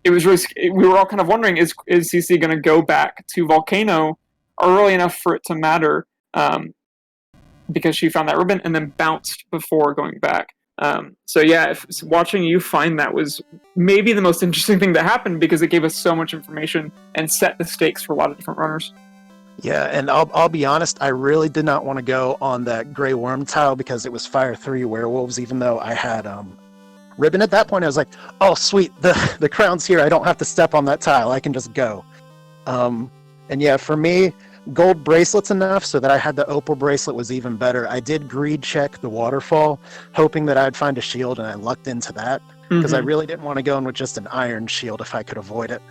it was really, we were all kind of wondering, is CC going to go back to Volcano early enough for it to matter? Because she found that ribbon and then bounced before going back. So yeah, watching you find that was maybe the most interesting thing that happened, because it gave us so much information and set the stakes for a lot of different runners. Yeah, and I'll be honest, I really did not want to go on that Grey Worm tile because it was Fire 3 werewolves, even though I had ribbon. At that point, I was like, oh sweet, the crown's here, I don't have to step on that tile, I can just go. And yeah, for me, gold bracelet's enough, so that I had the opal bracelet was even better. I did greed check the waterfall, hoping that I'd find a shield, and I lucked into that, because I really didn't want to go in with just an iron shield if I could avoid it.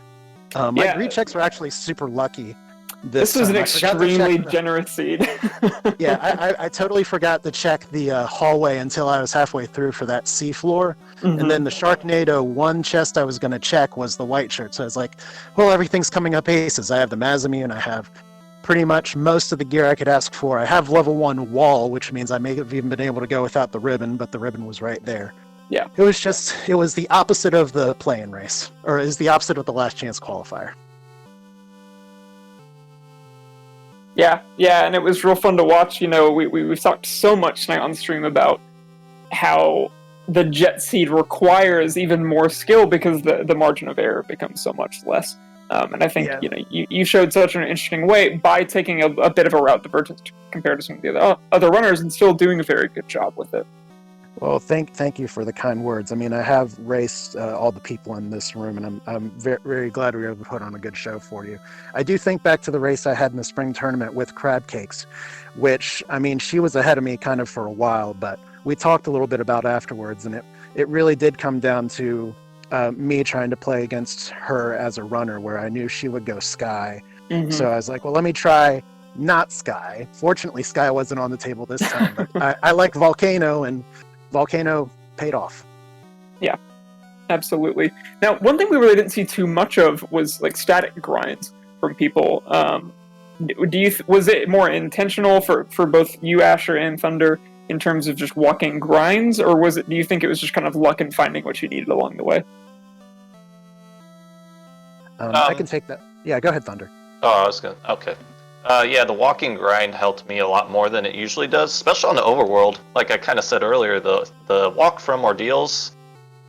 My greed checks were actually super lucky, This was an I forgot to check extremely the- generous seed. Yeah, I totally forgot to check the hallway until I was halfway through for that seafloor. And then the Sharknado one chest I was going to check was the white shirt. So I was like, well, everything's coming up aces. I have the Mazamune, I have pretty much most of the gear I could ask for. I have level 1 wall, which means I may have even been able to go without the ribbon, but the ribbon was right there. Yeah. It was the opposite of the play-in race, or is the opposite of the last chance qualifier. Yeah, and it was real fun to watch. You know, we've talked so much tonight on the stream about how the jet seed requires even more skill because the margin of error becomes so much less. And I think, Yeah. you showed such an interesting way by taking a bit of a route divergence compared to some of the other runners and still doing a very good job with it. Well, thank you for the kind words. I mean, I have raced all the people in this room, and I'm very, very glad we were able to put on a good show for you. I do think back to the race I had in the spring tournament with Crab Cakes, which, I mean, she was ahead of me kind of for a while, but we talked a little bit about afterwards, and it really did come down to me trying to play against her as a runner, where I knew she would go Sky. So I was like, well, let me try not Sky. Fortunately, Sky wasn't on the table this time, but I like Volcano, and Volcano paid off. Yeah, absolutely. Now, one thing we really didn't see too much of was like static grinds from people. Was it more intentional for both you, Asher, and Thunder in terms of just walking grinds, or do you think it was just kind of luck and finding what you needed along the way? I can take that. Yeah, go ahead, Thunder. Okay. Yeah, the walking grind helped me a lot more than it usually does, especially on the overworld. Like I kind of said earlier, the walk from ordeals,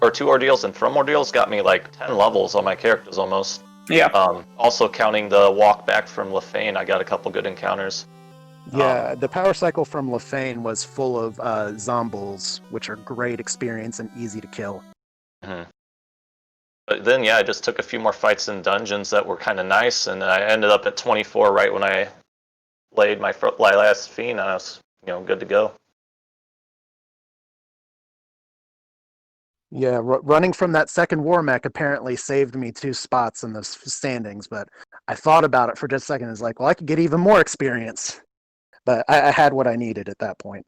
or 2 ordeals and from ordeals, got me like 10 levels on my characters almost. Yeah. Also counting the walk back from Lefane, I got a couple good encounters. Yeah, the power cycle from Lefane was full of zombies, which are great experience and easy to kill. But then, yeah, I just took a few more fights in dungeons that were kind of nice, and I ended up at 24 right when I laid my last fiend, and I was, good to go. Yeah, running from that second war mech apparently saved me 2 spots in the standings, but I thought about it for just a second. It's like, well, I could get even more experience, but I had what I needed at that point.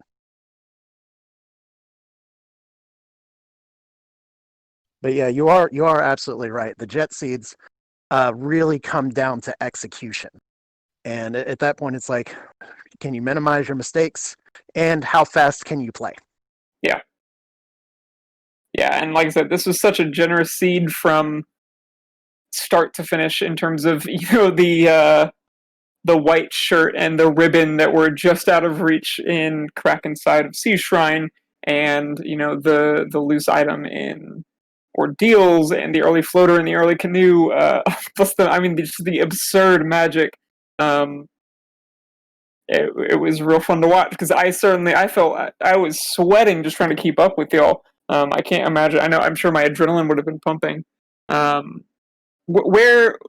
But yeah, you are absolutely right. The jet seeds really come down to execution, and at that point, it's like, can you minimize your mistakes, and how fast can you play? Yeah, and like I said, this was such a generous seed from start to finish in terms of the white shirt and the ribbon that were just out of reach in Kraken's Side of Sea Shrine, and the loose item in Ordeals, and the early floater and the early canoe. Plus the absurd magic. It was real fun to watch because I felt I was sweating just trying to keep up with y'all. I can't imagine. I'm sure my adrenaline would have been pumping. Where,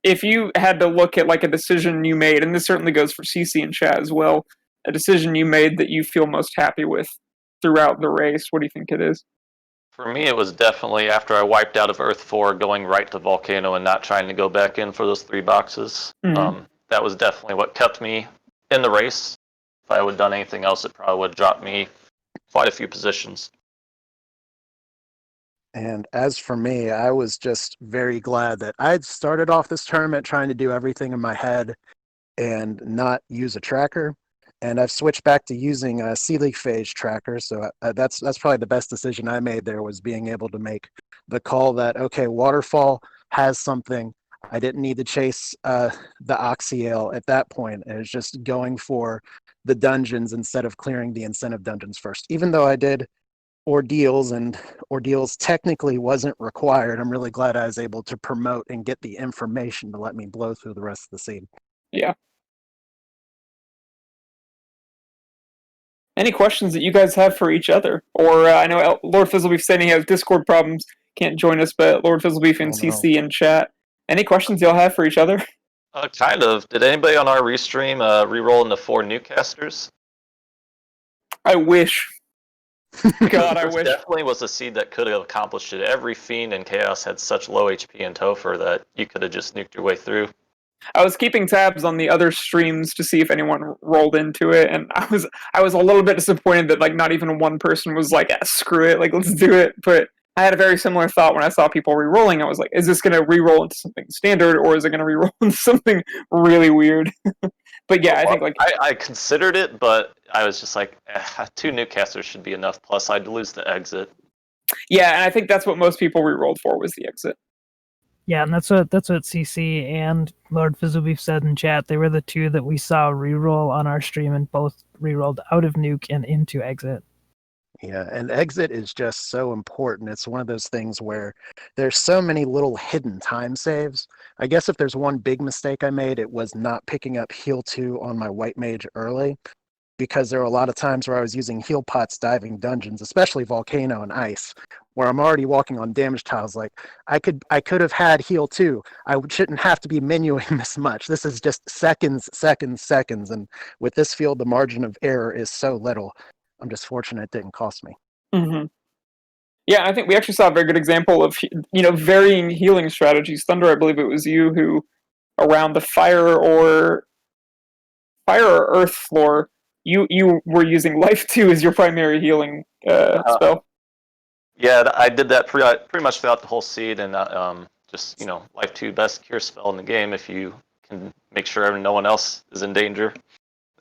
if you had to look at like a decision you made, and this certainly goes for CC and Chat as well, a decision you made that you feel most happy with throughout the race, what do you think it is? For me, it was definitely after I wiped out of Earth 4, going right to Volcano and not trying to go back in for those 3 boxes. That was definitely what kept me in the race. If I would have done anything else, it probably would have dropped me quite a few positions. And as for me, I was just very glad that I'd started off this tournament trying to do everything in my head and not use a tracker. And I've switched back to using a Sea League Phage tracker. So that's probably the best decision I made there, was being able to make the call that, okay, Waterfall has something. I didn't need to chase the Oxyale at that point. It was just going for the dungeons instead of clearing the incentive dungeons first. Even though I did ordeals, and ordeals technically wasn't required, I'm really glad I was able to promote and get the information to let me blow through the rest of the seed. Yeah. Any questions that you guys have for each other? Or I know Lord Fizzlebeef saying he has Discord problems, can't join us, but Lord Fizzlebeef and CC in chat. Any questions y'all have for each other? Kind of. Did anybody on our restream re-roll into 4 newcasters? I wish. God, I wish. Definitely was a seed that could have accomplished it. Every Fiend in Chaos had such low HP and Topher that you could have just nuked your way through. I was keeping tabs on the other streams to see if anyone rolled into it, and I was a little bit disappointed that like not even one person was like, screw it, like let's do it. But I had a very similar thought when I saw people re-rolling. I was like, is this going to re-roll into something standard, or is it going to re-roll into something really weird? But yeah, I think like I considered it, but I was just like, 2 Newcasters should be enough. Plus, I'd lose the exit. yeah, and I think that's what most people re-rolled for was the exit. Yeah, and that's what CC and Lord Fizzlebeef said in chat. They were the two that we saw re-roll on our stream, and both re-rolled out of nuke and into exit. Yeah, and exit is just so important. It's one of those things where there's so many little hidden time saves. I guess if there's one big mistake I made, it was not picking up heal 2 on my white mage early, because there were a lot of times where I was using heal pots diving dungeons, especially volcano and ice, where I'm already walking on damage tiles. Like I could have had heal 2. I shouldn't have to be menuing this much. This is just seconds, and with this field, the margin of error is so little. I'm just fortunate it didn't cost me. Mm-hmm. Yeah, I think we actually saw a very good example of varying healing strategies. Thunder, I believe it was you who, around the fire or earth floor, you were using life 2 as your primary healing spell. Yeah, I did that pretty much throughout the whole seed, and just life 2 best cure spell in the game if you can make sure no one else is in danger.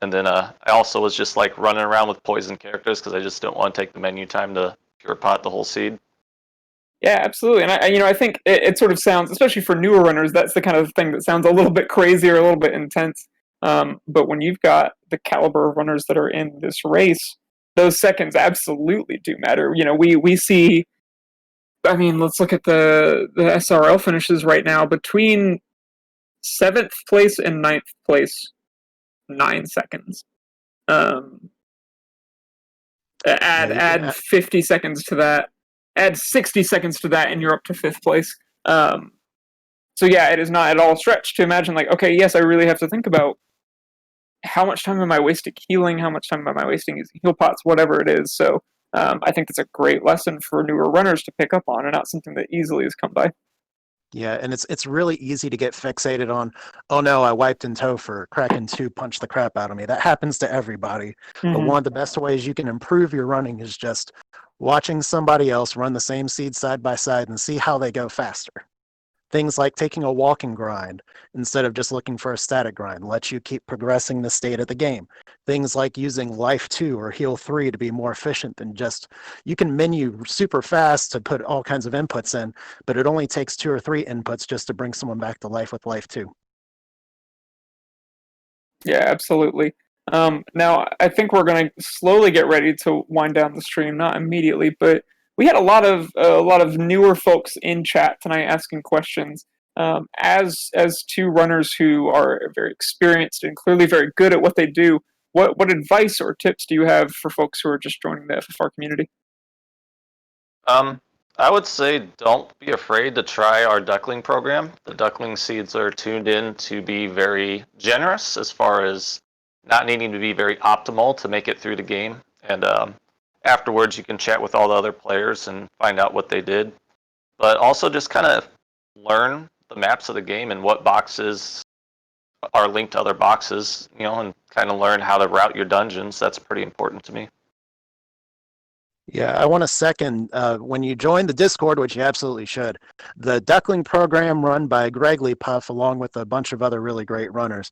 And then I also was just like running around with poison characters because I just don't want to take the menu time to pure pot the whole seed. Yeah, absolutely. And I think it sort of sounds, especially for newer runners, that's the kind of thing that sounds a little bit crazy or a little bit intense. But when you've got the caliber of runners that are in this race, those seconds absolutely do matter. We see. I mean, let's look at the SRL finishes right now. Between 7th place and 9th place, 9 seconds. Add 50 seconds to that. Add 60 seconds to that, and you're up to 5th place. So yeah, it is not at all a stretch to imagine, like, okay, yes, I really have to think about how much time am I wasting healing, how much time am I wasting using heal pots, whatever it is. So I think that's a great lesson for newer runners to pick up on, and not something that easily has come by. Yeah, and it's really easy to get fixated on, oh no, I wiped in Topher, Kraken 2 punched the crap out of me. That happens to everybody. Mm-hmm. But one of the best ways you can improve your running is just watching somebody else run the same seed side by side and see how they go faster. Things like taking a walking grind instead of just looking for a static grind lets you keep progressing the state of the game. Things like using life 2 or heal 3 to be more efficient than just, you can menu super fast to put all kinds of inputs in, but it only takes 2 or 3 inputs just to bring someone back to life with life 2. Yeah, absolutely. Now, I think we're going to slowly get ready to wind down the stream, not immediately, but we had a lot of newer folks in chat tonight asking questions. As 2 runners who are very experienced and clearly very good at what they do, what advice or tips do you have for folks who are just joining the FFR community? I would say don't be afraid to try our duckling program. The duckling seeds are tuned in to be very generous as far as not needing to be very optimal to make it through the game. And afterwards, you can chat with all the other players and find out what they did. But also just kind of learn the maps of the game and what boxes are linked to other boxes, and kind of learn how to route your dungeons. That's pretty important to me. Yeah, I want to second, when you join the Discord, which you absolutely should, the Duckling program run by Greg Lee Puff, along with a bunch of other really great runners.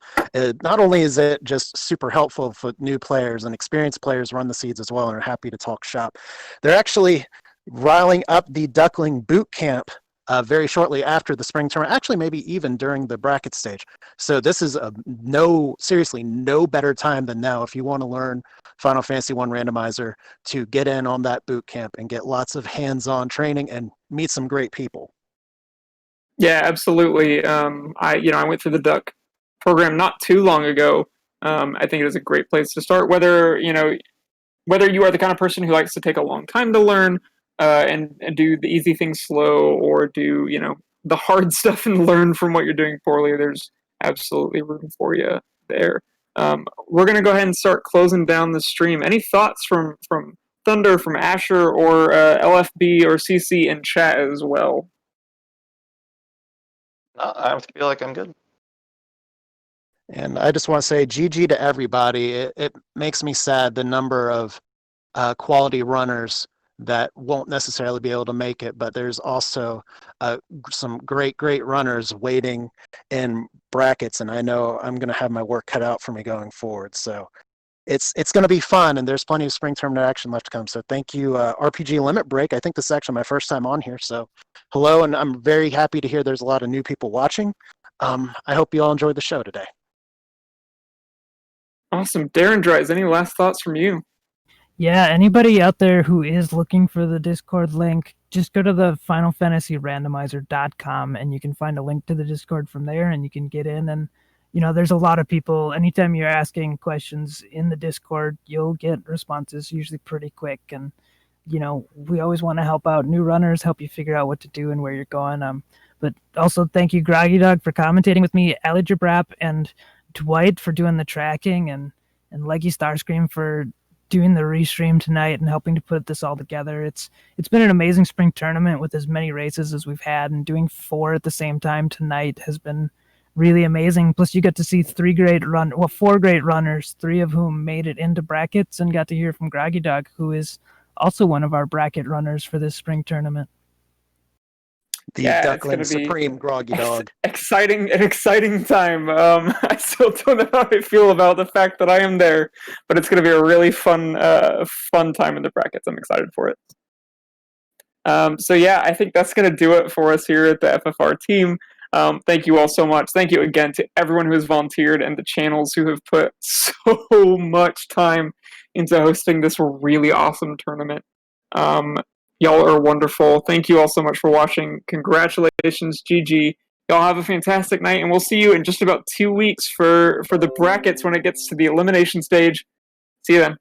Not only is it just super helpful for new players, and experienced players run the seeds as well and are happy to talk shop, they're actually riling up the Duckling boot camp very shortly after the spring tournament, actually maybe even during the bracket stage. So this is seriously no better time than now if you want to learn Final Fantasy 1 Randomizer, to get in on that boot camp and get lots of hands-on training and meet some great people. Yeah, absolutely. I went through the Duck program not too long ago. I think it is a great place to start. Whether you are the kind of person who likes to take a long time to learn and do the easy things slow, or do the hard stuff and learn from what you're doing poorly, there's absolutely room for you there. We're going to go ahead and start closing down the stream. Any thoughts from Thunder, from Asher, or LFB or CC in chat as well? I feel like I'm good. And I just want to say GG to everybody. It makes me sad the number of quality runners that won't necessarily be able to make it, but there's also some great runners waiting in brackets, and I know I'm going to have my work cut out for me going forward. So it's going to be fun, and there's plenty of spring tournament action left to come. So thank you, RPG Limit Break. I think this is actually my first time on here, so hello, and I'm very happy to hear there's a lot of new people watching. I hope you all enjoyed the show today. Awesome. Darren Dries, any last thoughts from you? Yeah, anybody out there who is looking for the Discord link, just go to the FinalFantasyRandomizer.com and you can find a link to the Discord from there, and you can get in. And there's a lot of people. Anytime you're asking questions in the Discord, you'll get responses usually pretty quick. And we always want to help out new runners, help you figure out what to do and where you're going. But also thank you, Groggy Dog, for commentating with me, Ali Jabrap and Dwight for doing the tracking, and Leggy Starscream for doing the restream tonight and helping to put this all together. It's been an amazing spring tournament with as many races as we've had, and doing 4 at the same time tonight has been really amazing. Plus you got to see 4 great runners, 3 of whom made it into brackets, and got to hear from Groggy Dog, who is also one of our bracket runners for this spring tournament. The Duckling Supreme Groggy Dog. An exciting time. I still don't know how I feel about the fact that I am there, but it's going to be a really fun time in the brackets. I'm excited for it. So yeah, I think that's going to do it for us here at the FFR team. Thank you all so much. Thank you again to everyone who has volunteered and the channels who have put so much time into hosting this really awesome tournament. Y'all are wonderful. Thank you all so much for watching. Congratulations, GG. Y'all have a fantastic night, and we'll see you in just about 2 weeks for the brackets when it gets to the elimination stage. See you then.